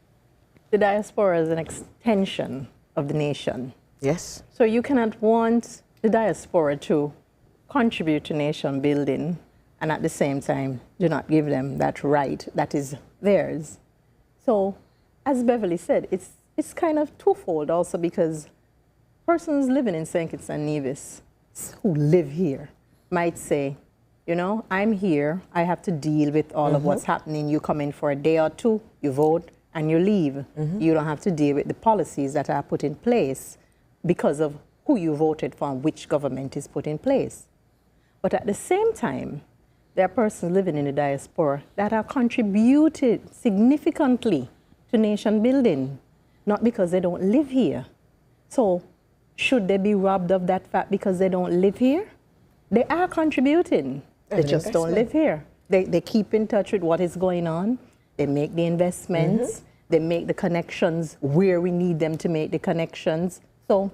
The diaspora is an extension of the nation. Yes. So you cannot want the diaspora to contribute to nation building and at the same time do not give them that right that is theirs. So, as Beverly said, it's kind of twofold also, because persons living in St. Kitts and Nevis who live here might say, you know, I'm here, I have to deal with all of what's happening. You come in for a day or two, you vote, and you leave. You don't have to deal with the policies that are put in place because of who you voted for and which government is put in place. But at the same time, there are persons living in the diaspora that are contributed significantly to nation building, not because they don't live here. So should they be robbed of that fact because they don't live here? They are contributing. They just don't live here. They keep in touch with what is going on. They make the investments. They make the connections where we need them to make the connections. So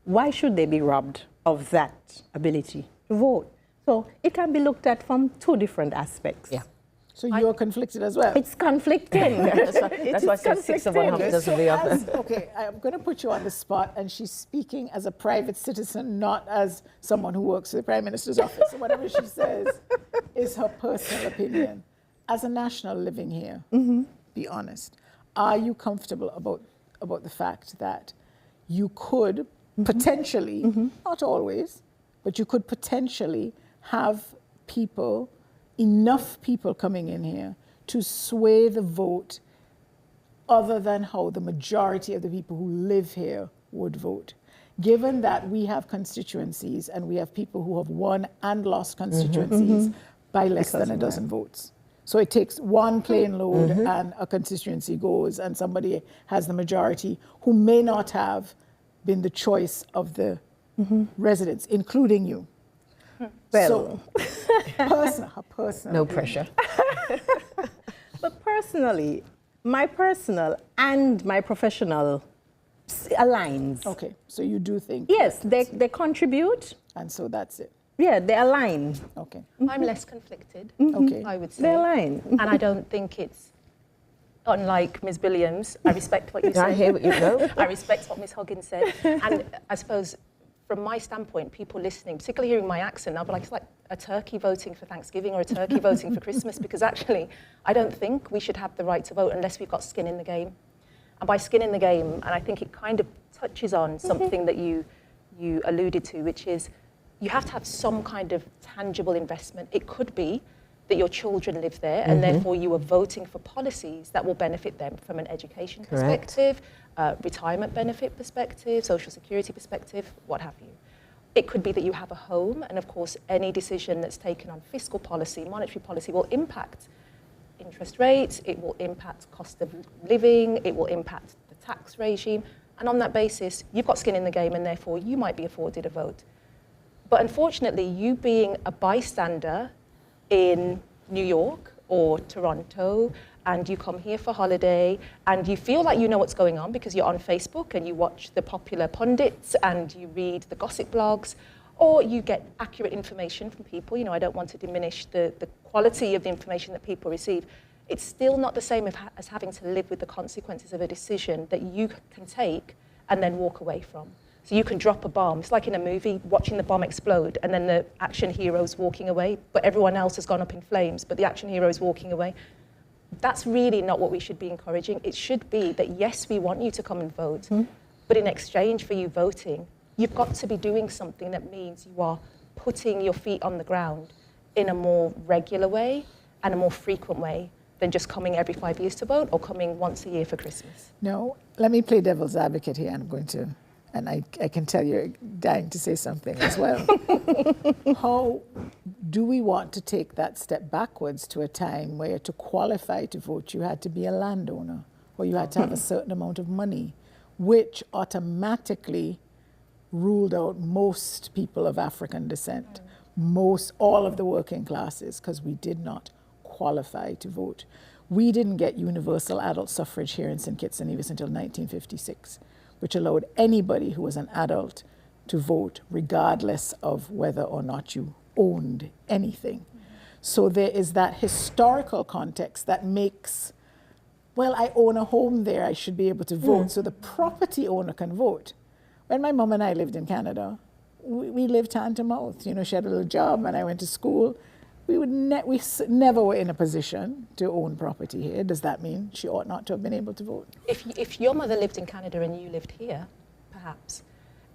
why should they be robbed of that ability to vote? So it can be looked at from 2 different aspects. Yeah. So you're conflicted as well? It's conflicting. That's why I said 6 of one, half dozen of the other. Okay, I'm going to put you on the spot, and she's speaking as a private citizen, not as someone who works for the Prime Minister's office. So whatever she says is her personal opinion. As a national living here, be honest, are you comfortable about the fact that you could potentially, not always, but you could potentially have people enough people coming in here to sway the vote other than how the majority of the people who live here would vote. Given that we have constituencies and we have people who have won and lost constituencies by less than a dozen votes. So it takes one plane load and a constituency goes and somebody has the majority who may not have been the choice of the residents, including you. Well, So, personal. No pressure. but personally, my personal and my professional aligns. Okay, so you do think. Yes, they contribute. And so that's it. Yeah, they align. Okay. I'm less conflicted, Okay. I would say. They align. And I don't think it's, unlike Ms. Williams, I respect what you I said. hear what you know. I respect what Ms. Huggins said. And I suppose from my standpoint, people listening, particularly hearing my accent, I'll be like, it's like a turkey voting for Thanksgiving or a turkey voting for Christmas, because actually, I don't think we should have the right to vote unless we've got skin in the game. And by skin in the game, and I think it kind of touches on something that you alluded to, which is you have to have some kind of tangible investment. It could be that your children live there and therefore you are voting for policies that will benefit them from an education perspective, retirement benefit perspective, social security perspective, what have you. It could be that you have a home, and of course any decision that's taken on fiscal policy, monetary policy will impact interest rates, it will impact cost of living, it will impact the tax regime, and on that basis you've got skin in the game and therefore you might be afforded a vote. But unfortunately, you being a bystander in New York or Toronto, and you come here for holiday, and you feel like you know what's going on because you're on Facebook and you watch the popular pundits and you read the gossip blogs, or you get accurate information from people. You know, I don't want to diminish the quality of the information that people receive. It's still not the same as having to live with the consequences of a decision that you can take and then walk away from. So you can drop a bomb. It's like in a movie, watching the bomb explode, and then the action hero's walking away, but everyone else has gone up in flames, but the action hero is walking away. That's really not what we should be encouraging. It should be that, yes, we want you to come and vote, but in exchange for you voting, you've got to be doing something that means you are putting your feet on the ground in a more regular way and a more frequent way than just coming every 5 years to vote or coming once a year for Christmas. No, let me play devil's advocate here. I'm going to, and I can tell you're dying to say something as well. How do we want to take that step backwards to a time where to qualify to vote, you had to be a landowner or you had to have a certain amount of money, which automatically ruled out most people of African descent, all of the working classes, because we did not qualify to vote. We didn't get universal adult suffrage here in St. Kitts and Nevis until 1956, which allowed anybody who was an adult to vote regardless of whether or not you owned anything. So there is that historical context that makes, well, I own a home there, I should be able to vote. So the property owner can vote. When my mom and I lived in Canada, we lived hand to mouth. You know, she had a little job and I went to school. We never were in a position to own property here. Does that mean she ought not to have been able to vote? If your mother lived in Canada and you lived here, perhaps,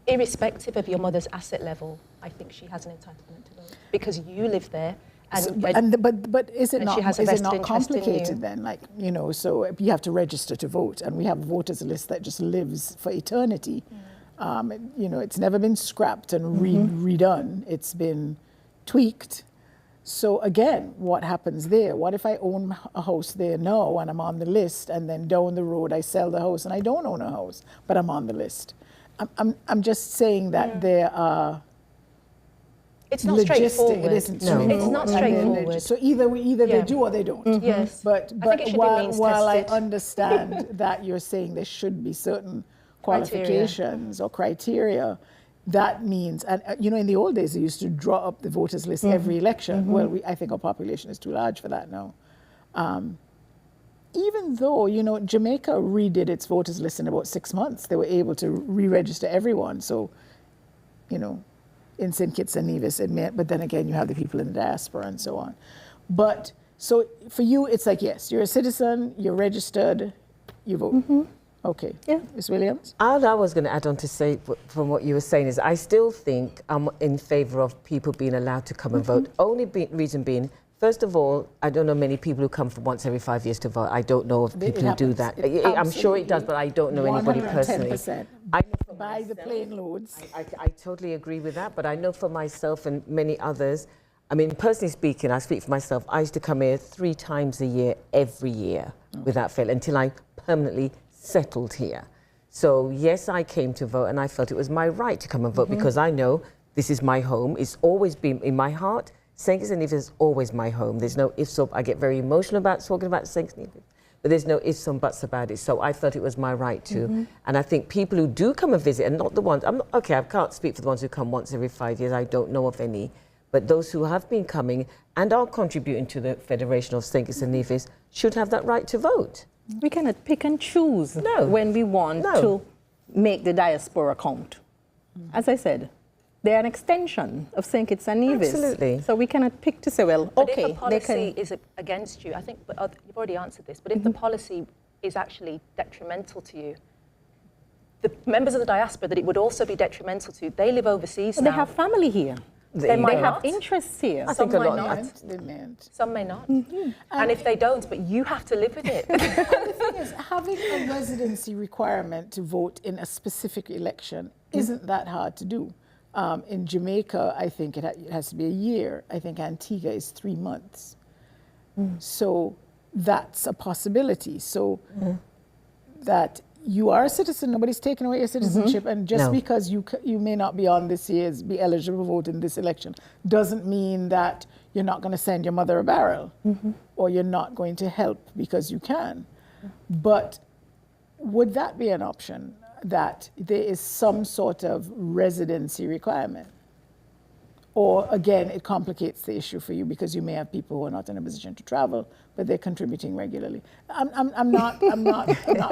irrespective of your mother's asset level, I think she has an entitlement to vote because you live there. But is it not complicated complicated then? Like, you know, so you have to register to vote, and we have a voters list that just lives for eternity. You know, it's never been scrapped and redone. It's been tweaked. So again, what happens there? What if I own a house there now and I'm on the list, and then down the road I sell the house and I don't own a house, but I'm on the list? I'm just saying that there are. It's not straightforward. It isn't. No. It's not straightforward. So either they do or they don't. Yes. But while I understand that you're saying there should be certain qualifications or criteria, that means, and you know, in the old days they used to draw up the voters list every election. Well, I think our population is too large for that now. Even though, you know, Jamaica redid its voters list in about 6 months, they were able to re-register everyone. So, you know, in St. Kitts and Nevis, but then again, you have the people in the diaspora and so on. But so for you, it's like, yes, you're a citizen, you're registered, you vote. Okay. Yeah. Ms. Williams? All I was going to add on to say from what you were saying is I still think I'm in favor of people being allowed to come and vote. Only reason being, First of all, I don't know many people who come for once every 5 years to vote. I don't know of people who do that. I'm sure it does, but I don't know anybody personally. 110%. I know for By the plane loads. I totally agree with that, but I know for myself and many others, I mean, personally speaking, I speak for myself, I used to come here 3 times a year, every year, without fail, until I permanently settled here. So yes, I came to vote, and I felt it was my right to come and vote because I know this is my home. It's always been in my heart. St. Kitts and Nevis is always my home. There's no ifs or I get very emotional about talking about St. Kitts and Nevis, but there's no ifs and buts about it. So I felt it was my right to. And I think people who do come and visit, and not the ones, I can't speak for the ones who come once every 5 years. I don't know of any. But those who have been coming and are contributing to the Federation of St. Kitts and Nevis should have that right to vote. We cannot pick and choose when we want to make the diaspora count. As I said, they're an extension of St. Kitts and Nevis. Absolutely. So we cannot pick to say, well, But okay, if a policy is against you, I think, but you've already answered this, but if the policy is actually detrimental to you, the members of the diaspora that it would also be detrimental to, they live overseas now. they have family here. They might have interests here. I think a lot. Some may not. And if they don't, but you have to live with it. The thing is, having a residency requirement to vote in a specific election isn't that hard to do. In Jamaica, I think it has to be a year. I think Antigua is 3 months. So that's a possibility. So that you are a citizen, nobody's taking away your citizenship, and just because you may not be on this year's, be eligible to vote in this election, doesn't mean that you're not going to send your mother a barrel, or you're not going to help because you can. But would that be an option, that there is some sort of residency requirement? Or again, it complicates the issue for you because you may have people who are not in a position to travel, but they're contributing regularly. I'm not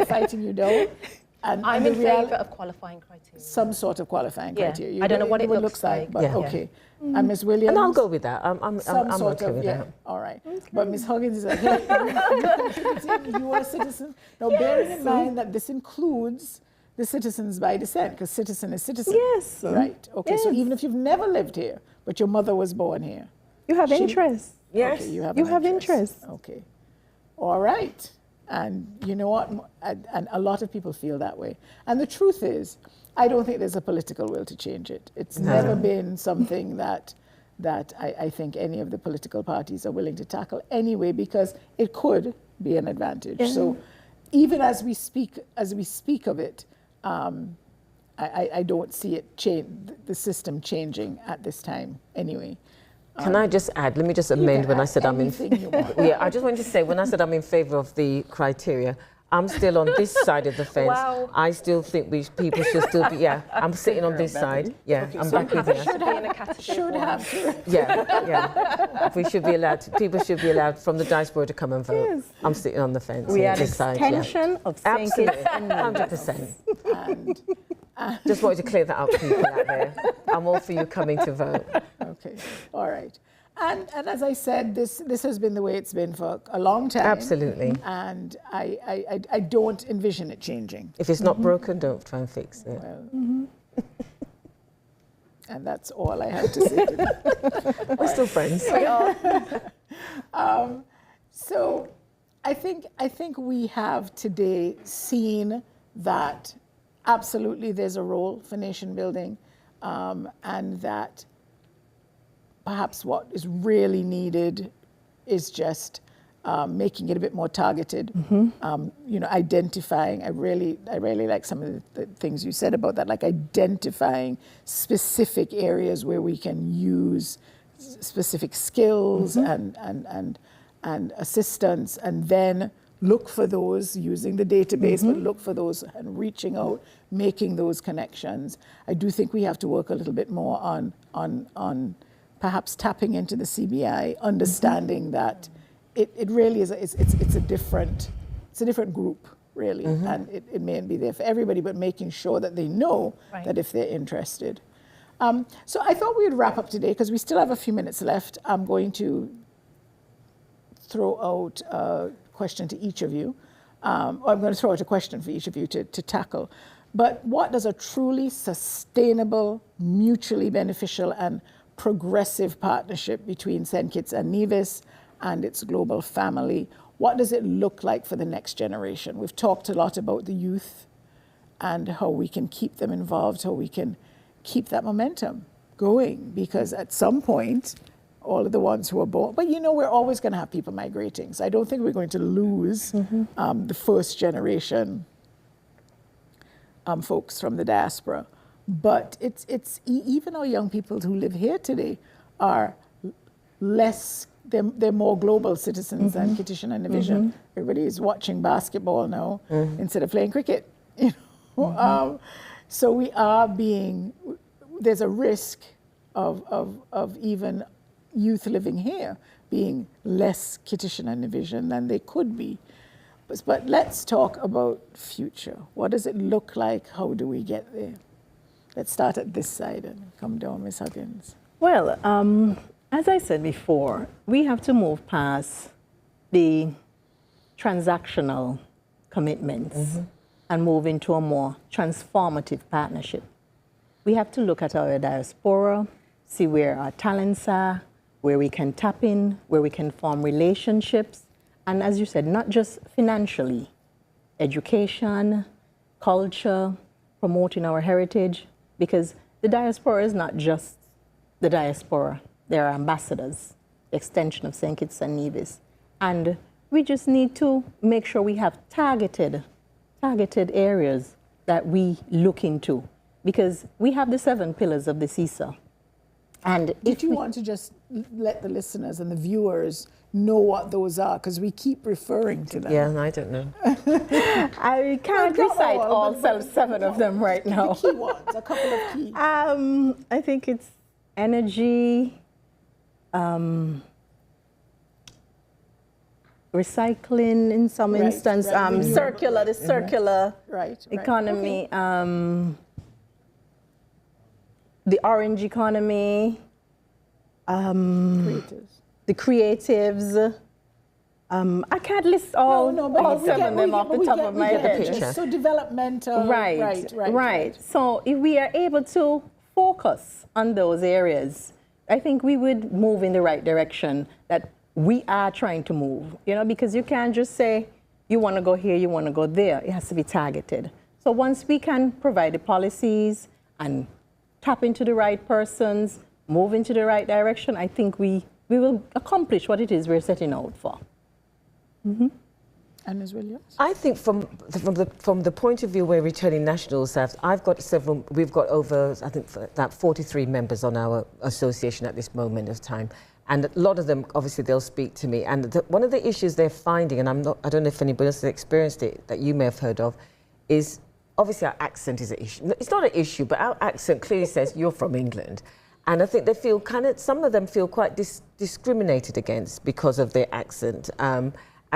fighting you though. And I'm in favour of qualifying criteria. Some sort of qualifying criteria. I don't know what it looks like, but okay. And Ms. Williams? And I'll go with that. I'm okay with that. All right. Okay. But Ms. Huggins is like, hey, you are a citizen. Now, bearing in mind that this includes the citizens by descent, because citizen is citizen. Yes. Right. Okay. So even if you've never lived here, but your mother was born here. You have interest. Yes. Okay, you have interest. Okay. All right. And you know what? And a lot of people feel that way. And the truth is, I don't think there's a political will to change it. It's never been something that I think any of the political parties are willing to tackle anyway, because it could be an advantage. Yeah. So even as we speak of it, I don't see it the system changing at this time anyway. Can I just add, let me just amend when I said I'm in, yeah, I just wanted to say, when I said I'm in favour of the criteria, I'm still on this side of the fence. Wow. I still think people should still be, I'm sitting on this side. Yeah, okay, I'm back with you. Should have to. Yeah. We should be allowed, people should be allowed from the diaspora to come and vote. Yes. I'm sitting on the fence. We are this an extension of St. Kitts and Nevis. 100%. Just wanted to clear that up, people out there. I'm all for you coming to vote. Okay, all right. And as I said, this has been the way it's been for a long time. Absolutely. And I don't envision it changing. If it's not broken, don't try and fix it. Well, and that's all I have to say to that. We're still friends. We are. So I think we have today seen that absolutely there's a role for nation building, and that perhaps what is really needed is just making it a bit more targeted. Identifying. I really like some of the things you said about that, like identifying specific areas where we can use specific skills and assistance, and then look for those using the database, but look for those and reaching out, making those connections. I do think we have to work a little bit more on perhaps tapping into the CBI, understanding that it really is it's a different group really, and it mayn't be there for everybody, but making sure that they know that if they're interested. So I thought we would wrap up today because we still have a few minutes left. I'm going to throw out a question to each of you. I'm going to throw out a question for each of you to tackle. But what does a truly sustainable, mutually beneficial, and progressive partnership between St. Kitts and Nevis and its global family. What does it look like for the next generation? We've talked a lot about the youth and how we can keep them involved, how we can keep that momentum going, because at some point, all of the ones who are born, but we're always going to have people migrating. So I don't think we're going to lose the first generation folks from the diaspora. But it's even our young people who live here today are less, they're more global citizens than Kittitian and Nevisian. Everybody is watching basketball now instead of playing cricket. So we are there's a risk of even youth living here being less Kittitian and Nevisian than they could be. But let's talk about future. What does it look like? How do we get there? Let's start at this side and come down, Ms. Huggins. Well, as I said before, we have to move past the transactional commitments and move into a more transformative partnership. We have to look at our diaspora, see where our talents are, where we can tap in, where we can form relationships. And as you said, not just financially, education, culture, promoting our heritage, because the diaspora is not just the diaspora. There are ambassadors, extension of St. Kitts and Nevis. And we just need to make sure we have targeted areas that we look into, because we have the 7 pillars of the CISA. And Did you want to just let the listeners and the viewers know what those are? Because we keep referring to them. Yeah, I don't know. I can't recite all 7 of them right now. The key ones, a couple of key. I think it's energy, recycling in some instance, circular economy, the orange economy, the creatives. I can't list all 7 of them off the top of my head. So developmental. Right. So if we are able to focus on those areas, I think we would move in the right direction that we are trying to move, because you can't just say, you want to go here, you want to go there. It has to be targeted. So once we can provide the policies and tap into the right persons, move into the right direction, I think we will accomplish what it is we're setting out for. And Ms. Williams? I think from the point of view where returning nationals have, we've got over, I think, that 43 members on our association at this moment of time. And a lot of them, obviously, they'll speak to me. And one of the issues they're finding, and I don't know if anybody else has experienced it, that you may have heard of, is obviously our accent is an issue. It's not an issue, but our accent clearly says you're from England. And I think they feel some of them feel quite discriminated against because of their accent. And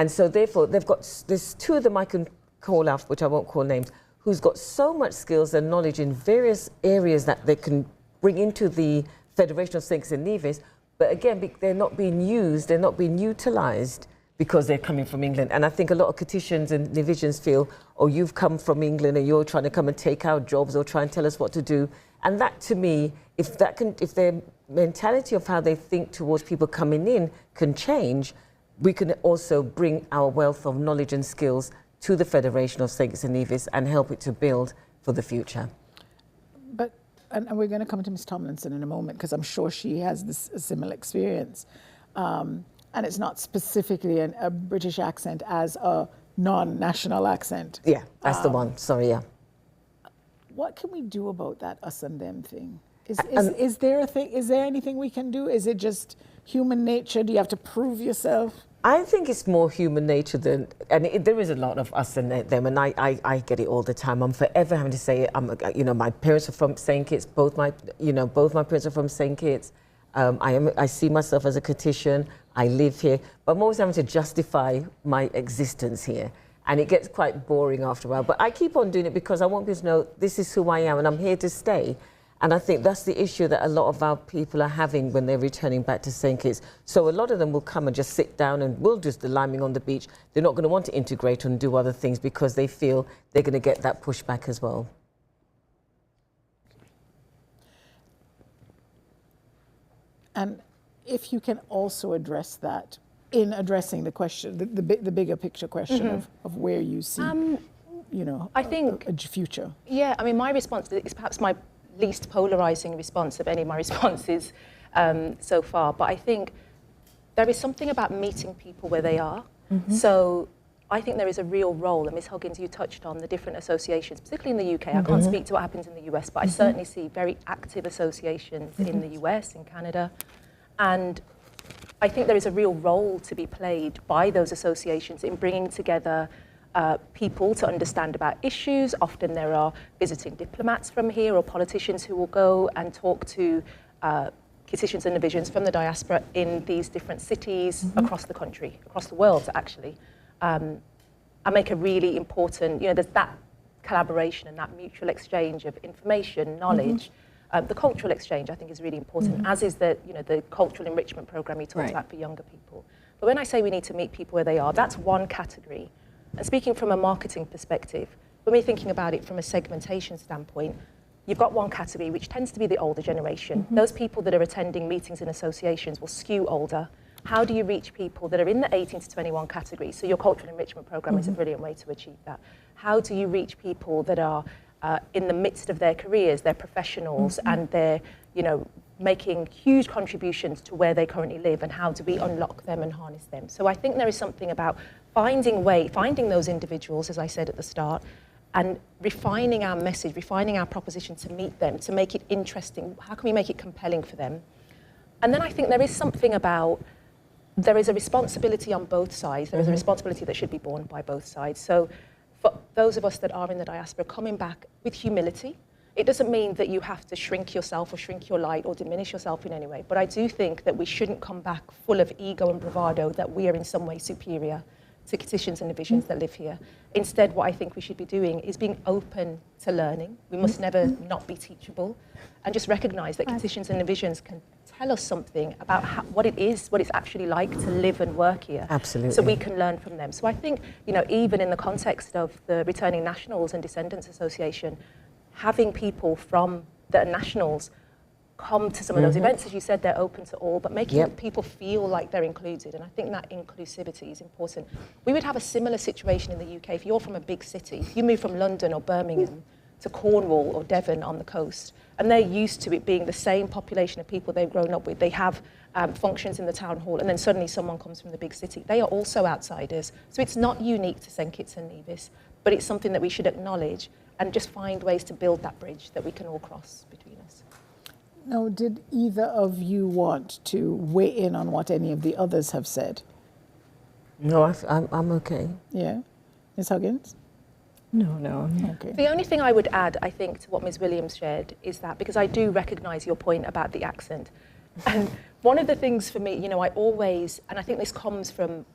so therefore, there's 2 of them I can call out, which I won't call names, who's got so much skills and knowledge in various areas that they can bring into the Federation of St. Kitts and Nevis. But again, they're not being used, they're not being utilised because they're coming from England. And I think a lot of Kittitians and Nevisians feel, oh, you've come from England and you're trying to come and take our jobs or try and tell us what to do. And that, to me, if their mentality of how they think towards people coming in can change, we can also bring our wealth of knowledge and skills to the Federation of St. Kitts and Nevis and help it to build for the future. But, and we're going to come to Ms. Tomlinson in a moment, because I'm sure she has a similar experience. And it's not specifically a British accent as a non-national accent. Yeah, that's the one. Sorry, yeah. What can we do about that us and them thing? Is there a thing? Is there anything we can do? Is it just human nature? Do you have to prove yourself? I think it's more human nature than, there is a lot of us and them, and I get it all the time. I'm forever having to say it. My parents are from St. Kitts. Both my parents are from St. Kitts. I see myself as a Kittitian. I live here, but I'm always having to justify my existence here. And it gets quite boring after a while. But I keep on doing it because I want people to know this is who I am and I'm here to stay. And I think that's the issue that a lot of our people are having when they're returning back to St. Kitts. So a lot of them will come and just sit down and we'll just the liming on the beach. They're not going to want to integrate and do other things because they feel they're going to get that pushback as well. And if you can also address that in addressing the question, the bigger picture question of where you see, I think a future. Yeah, I mean, my response is perhaps my least polarizing response of any of my responses so far. But I think there is something about meeting people where they are. So I think there is a real role, and Ms. Huggins, you touched on the different associations, particularly in the UK. I can't speak to what happens in the US, but I certainly see very active associations in the US, in Canada. And I think there is a real role to be played by those associations in bringing together people to understand about issues. Often there are visiting diplomats from here or politicians who will go and talk to Citizenship and divisions from the diaspora in these different cities across the country, across the world, actually. And make a really important, there's that collaboration and that mutual exchange of information, knowledge. The cultural exchange, I think, is really important, as is the cultural enrichment program you talked about for younger people. But when I say we need to meet people where they are, that's one category. And speaking from a marketing perspective, when we're thinking about it from a segmentation standpoint, you've got one category, which tends to be the older generation. Those people that are attending meetings and associations will skew older. How do you reach people that are in the 18 to 21 category? So your cultural enrichment program is a brilliant way to achieve that. How do you reach people that are in the midst of their careers, they're professionals, and they're, making huge contributions to where they currently live, and how do we unlock them and harness them? So I think there is something about finding those individuals, as I said at the start, and refining our message, refining our proposition to meet them, to make it interesting. How can we make it compelling for them? And then I think there is something about, there is a responsibility on both sides. There is a responsibility that should be borne by both sides. So for those of us that are in the diaspora, coming back with humility. It doesn't mean that you have to shrink yourself or shrink your light or diminish yourself in any way. But I do think that we shouldn't come back full of ego and bravado that we are in some way superior to Citizenship and divisions that live here. Instead, what I think we should be doing is being open to learning. We must never not be teachable, and just recognise that Citizenship and divisions can tell us something about what it's actually like to live and work here. Absolutely. So we can learn from them. So I think, even in the context of the Returning Nationals and Descendants Association, having people from the nationals come to some of those events, as you said, they're open to all, but making people feel like they're included. And I think that inclusivity is important. We would have a similar situation in the UK. If you're from a big city, if you move from London or Birmingham to Cornwall or Devon on the coast, and they're used to it being the same population of people they've grown up with, they have functions in the town hall, and then suddenly someone comes from the big city. They are also outsiders. So it's not unique to St. Kitts and Nevis, but it's something that we should acknowledge and just find ways to build that bridge that we can all cross between us. Now, did either of you want to weigh in on what any of the others have said? No, I'm okay. Yeah. Ms. Huggins? No. Okay. The only thing I would add, I think, to what Ms. Williams shared is that, because I do recognise your point about the accent. And one of the things for me, I always, and I think this comes from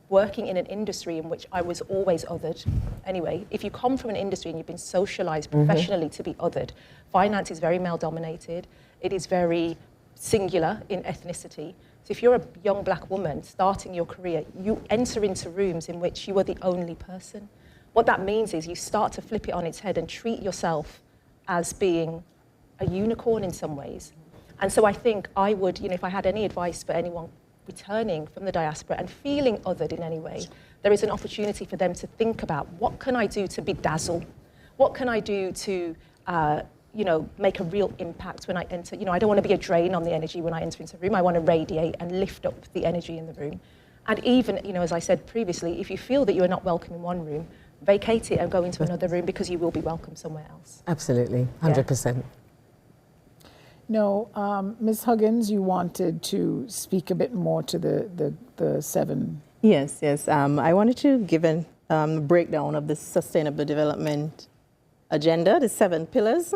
working in an industry in which I was always othered. Anyway, if you come from an industry and you've been socialised professionally to be othered, finance is very male-dominated. It is very singular in ethnicity. So if you're a young black woman starting your career, you enter into rooms in which you are the only person. What that means is you start to flip it on its head and treat yourself as being a unicorn in some ways. And so I think I would, if I had any advice for anyone returning from the diaspora and feeling othered in any way, there is an opportunity for them to think about, what can I do to bedazzle? What can I do to, make a real impact when I enter? I don't want to be a drain on the energy when I enter into a room. I want to radiate and lift up the energy in the room. And even, as I said previously, if you feel that you are not welcome in one room, vacate it and go into another room, because you will be welcome somewhere else. Absolutely, 100%. Yeah. No, Ms. Huggins, you wanted to speak a bit more to the seven. Yes. I wanted to give a breakdown of the Sustainable Development Agenda, the 7 pillars.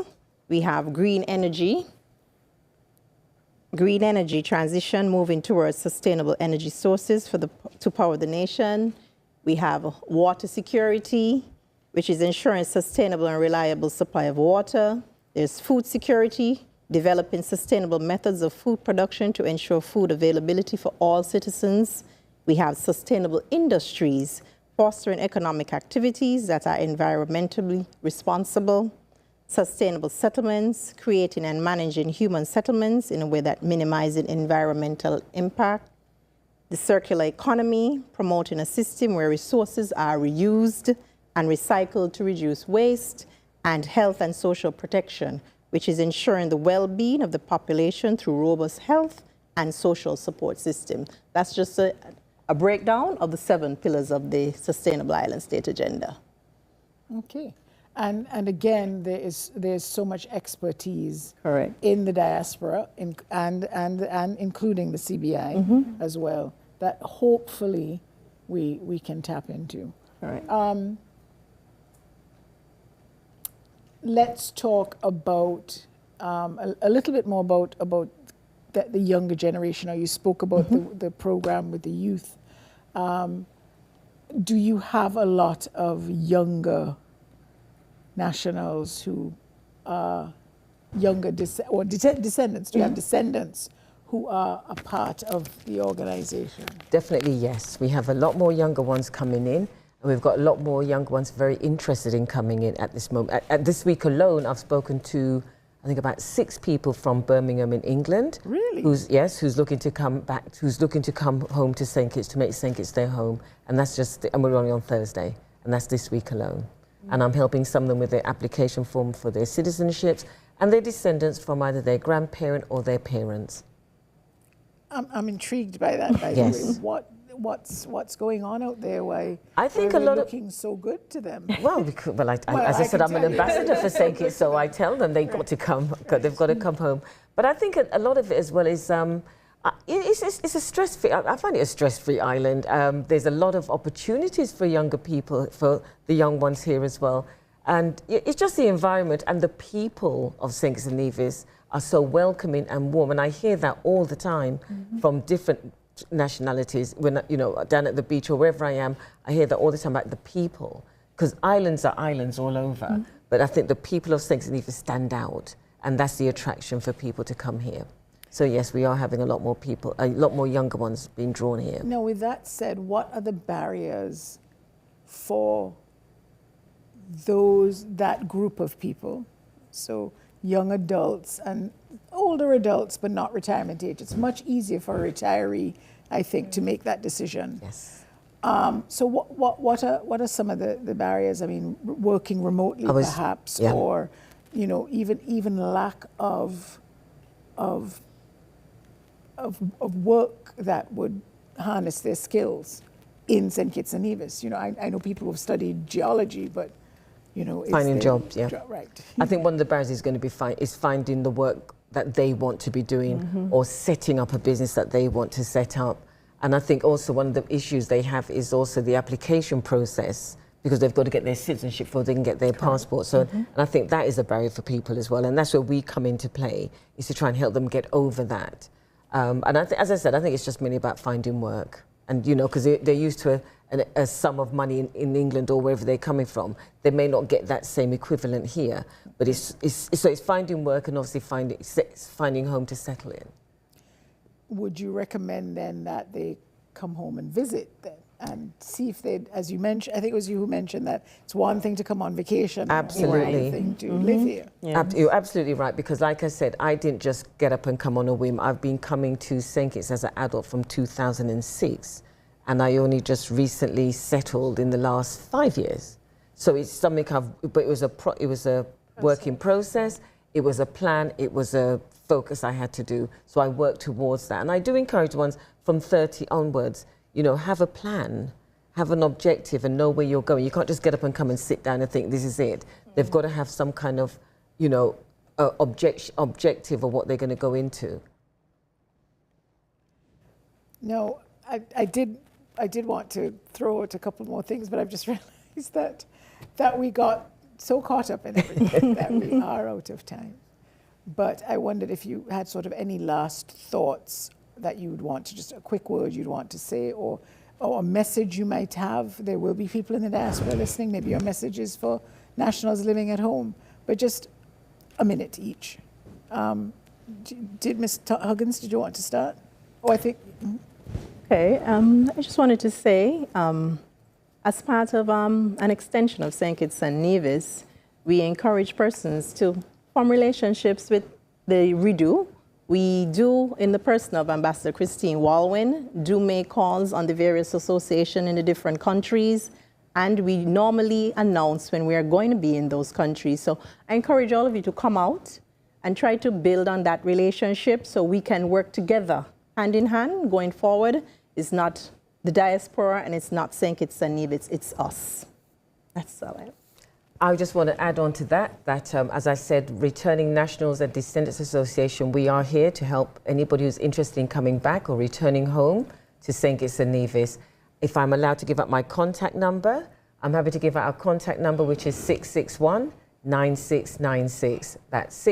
We have green energy transition, moving towards sustainable energy sources to power the nation. We have water security, which is ensuring sustainable and reliable supply of water. There's food security, developing sustainable methods of food production to ensure food availability for all citizens. We have sustainable industries, fostering economic activities that are environmentally responsible. sustainable settlements, creating and managing human settlements in a way that minimizes environmental impact, the circular economy, promoting a system where resources are reused and recycled to reduce waste, and health and social protection, which is ensuring the well-being of the population through robust health and social support system. That's just a breakdown of the 7 pillars of the Sustainable Island State Agenda. Okay. And again, there's so much expertise Correct. in the diaspora and including the CBI as well, that hopefully we can tap into. All right. Let's talk about a little bit more about the younger generation. Or you spoke about the program with the youth. Do you have a lot of younger nationals who are younger descendants? Do you have descendants who are a part of the organization? Definitely, yes. We have a lot more younger ones coming in, and we've got a lot more younger ones very interested in coming in at this moment. At this week alone, I've spoken to, I think, about 6 people from Birmingham in England. Really? Who's looking to come back, who's looking to come home to St. Kitts, to make St. Kitts their home. And that's just, and we're only on Thursday, and that's this week alone. And I'm helping some of them with their application form for their citizenships and their descendants from either their grandparent or their parents. I'm intrigued by that, by the way. What's going on out there? Why I think we're a lot looking so good to them? Well, as I said, I'm an ambassador for St. Kitts, so I tell them they've got to come, they've got to come home. But I think a lot of it as well is, it's a stress-free, I find it a stress-free island. There's a lot of opportunities for younger people, for the young ones here as well. And it's just the environment, and the people of St. Kitts and Nevis are so welcoming and warm. And I hear that all the time from different nationalities. When, down at the beach or wherever I am, I hear that all the time about the people. Because islands are islands all over. But I think the people of St. Kitts and Nevis stand out. And that's the attraction for people to come here. So yes, we are having a lot more people, a lot more younger ones being drawn here. Now, with that said, what are the barriers for that group of people? So young adults and older adults, but not retirement age. It's much easier for a retiree, I think, to make that decision. Yes. So what are some of the barriers? I mean, working remotely, perhaps, or even lack of work that would harness their skills in St. Kitts and Nevis. I know people who've studied geology, but finding jobs, right. I think one of the barriers is going to be finding the work that they want to be doing, or setting up a business that they want to set up. And I think also one of the issues they have is also the application process, because they've got to get their citizenship before they can get their passport. So, and I think that is a barrier for people as well. And that's where we come into play, is to try and help them get over that. And as I said, I think it's just mainly about finding work. And, because they're used to a sum of money in England or wherever they're coming from. They may not get that same equivalent here. But it's finding work and obviously finding home to settle in. Would you recommend then that they come home and visit then, and see if they, as you mentioned, I think it was you who mentioned that it's one thing to come on vacation, absolutely, another thing to live here. Yeah. You're absolutely right, because like I said, I didn't just get up and come on a whim. I've been coming to St. Kitts as an adult from 2006, and I only just recently settled in the last 5 years. So it's something but it was a working process, it was a plan, it was a focus I had to do. So I worked towards that. And I do encourage ones from 30 onwards, have a plan, have an objective and know where you're going. You can't just get up and come and sit down and think this is it. They've got to have some kind of, objective of what they're going to go into. No, I did want to throw out a couple more things, but I've just realized that we got so caught up in everything that we are out of time. But I wondered if you had sort of any last thoughts that you would want to, just a quick word you'd want to say, or a message you might have. There will be people in the diaspora listening. Maybe your message is for nationals living at home, but just a minute each. Did Ms. Huggins, did you want to start? I think. Okay, I just wanted to say, as part of an extension of St. Kitts and Nevis, we encourage persons to form relationships with the REDU. We do, in the person of Ambassador Christine Walwyn, do make calls on the various associations in the different countries, and we normally announce when we are going to be in those countries. So I encourage all of you to come out and try to build on that relationship so we can work together, hand in hand, going forward. It's not the diaspora and it's not St. Kitts and Nevis, it's us. That's all I have. I just want to add on to that, as I said, Returning Nationals and Descendants Association, we are here to help anybody who's interested in coming back or returning home to St. Kitts and Nevis. If I'm allowed to give up my contact number, I'm happy to give out our contact number, which is 661-9696. That's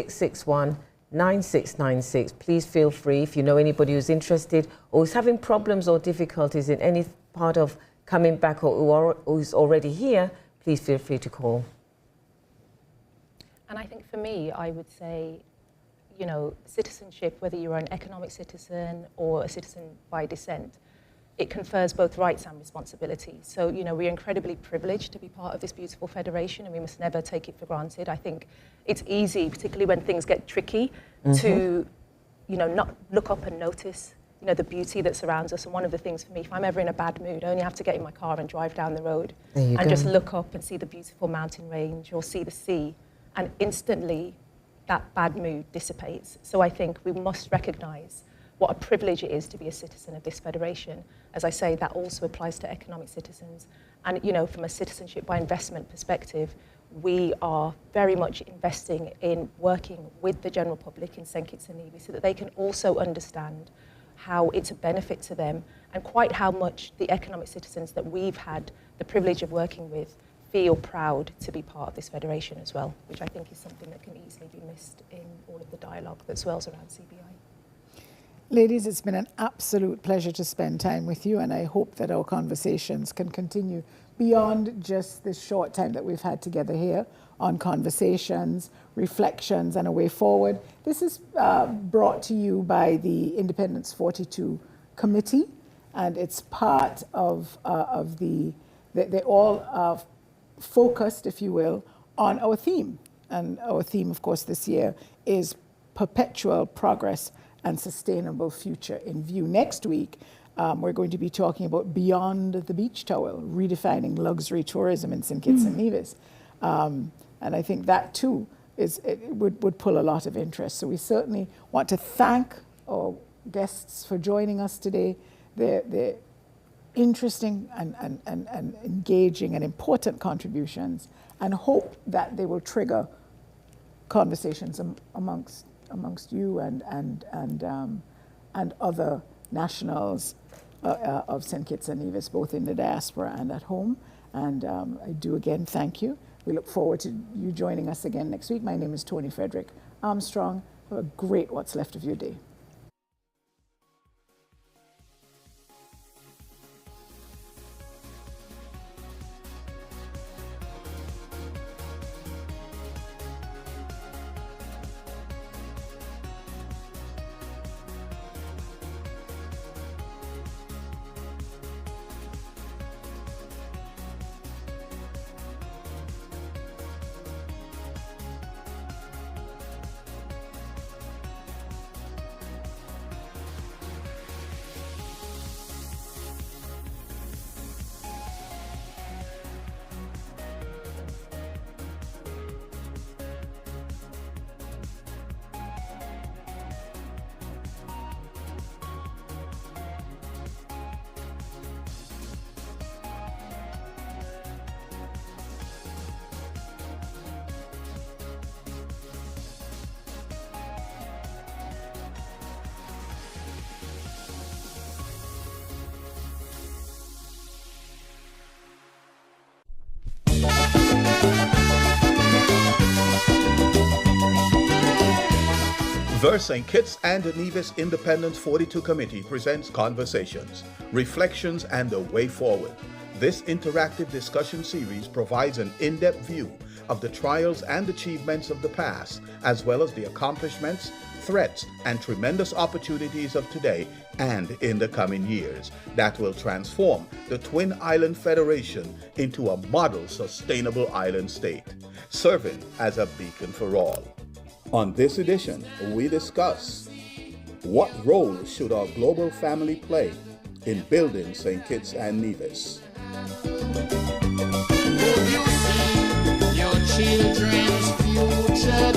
661-9696. Please feel free, if you know anybody who's interested or who's having problems or difficulties in any part of coming back or who's already here, please feel free to call. And I think for me, I would say, you know, citizenship, whether you're an economic citizen or a citizen by descent, it confers both rights and responsibilities. So, you know, we're incredibly privileged to be part of this beautiful federation, and we must never take it for granted. I think it's easy, particularly when things get tricky, to, you know, not look up and notice, you know, the beauty that surrounds us. And one of the things for me, if I'm ever in a bad mood, I only have to get in my car and drive down the road and just look up and see the beautiful mountain range or see the sea, and instantly that bad mood dissipates. So I think we must recognize what a privilege it is to be a citizen of this federation. As I say, that also applies to economic citizens. And, you know, from a citizenship by investment perspective, we are very much investing in working with the general public in St. Kitts and Nevis so that they can also understand how it's a benefit to them and quite how much the economic citizens that we've had the privilege of working with feel proud to be part of this federation as well, which I think is something that can easily be missed in all of the dialogue that swirls around CBI. Ladies, it's been an absolute pleasure to spend time with you, and I hope that our conversations can continue beyond just this short time that we've had together here on conversations, reflections, and a way forward. This is brought to you by the Independence 42 Committee, and it's part of they're all focused, if you will, on our theme. And our theme, of course, this year is Perpetual Progress and Sustainable Future in View. Next week, we're going to be talking about Beyond the Beach Towel, redefining luxury tourism in St. Kitts and Nevis. And I think that too would pull a lot of interest. So we certainly want to thank our guests for joining us today. They're interesting and engaging and important contributions, and hope that they will trigger conversations amongst you and other nationals of St. Kitts and Nevis, both in the diaspora and at home. And I do again thank you. We look forward to you joining us again next week. My name is Toni Frederick-Armstrong. Have a great what's left of your day. The St. Kitts and Nevis Independence 42 Committee presents Conversations, Reflections, and a Way Forward. This interactive discussion series provides an in-depth view of the trials and achievements of the past, as well as the accomplishments, threats, and tremendous opportunities of today and in the coming years that will transform the Twin Island Federation into a model sustainable island state. serving as a beacon for all. On this edition, we discuss what role should our global family play in building St. Kitts and Nevis. Your children's future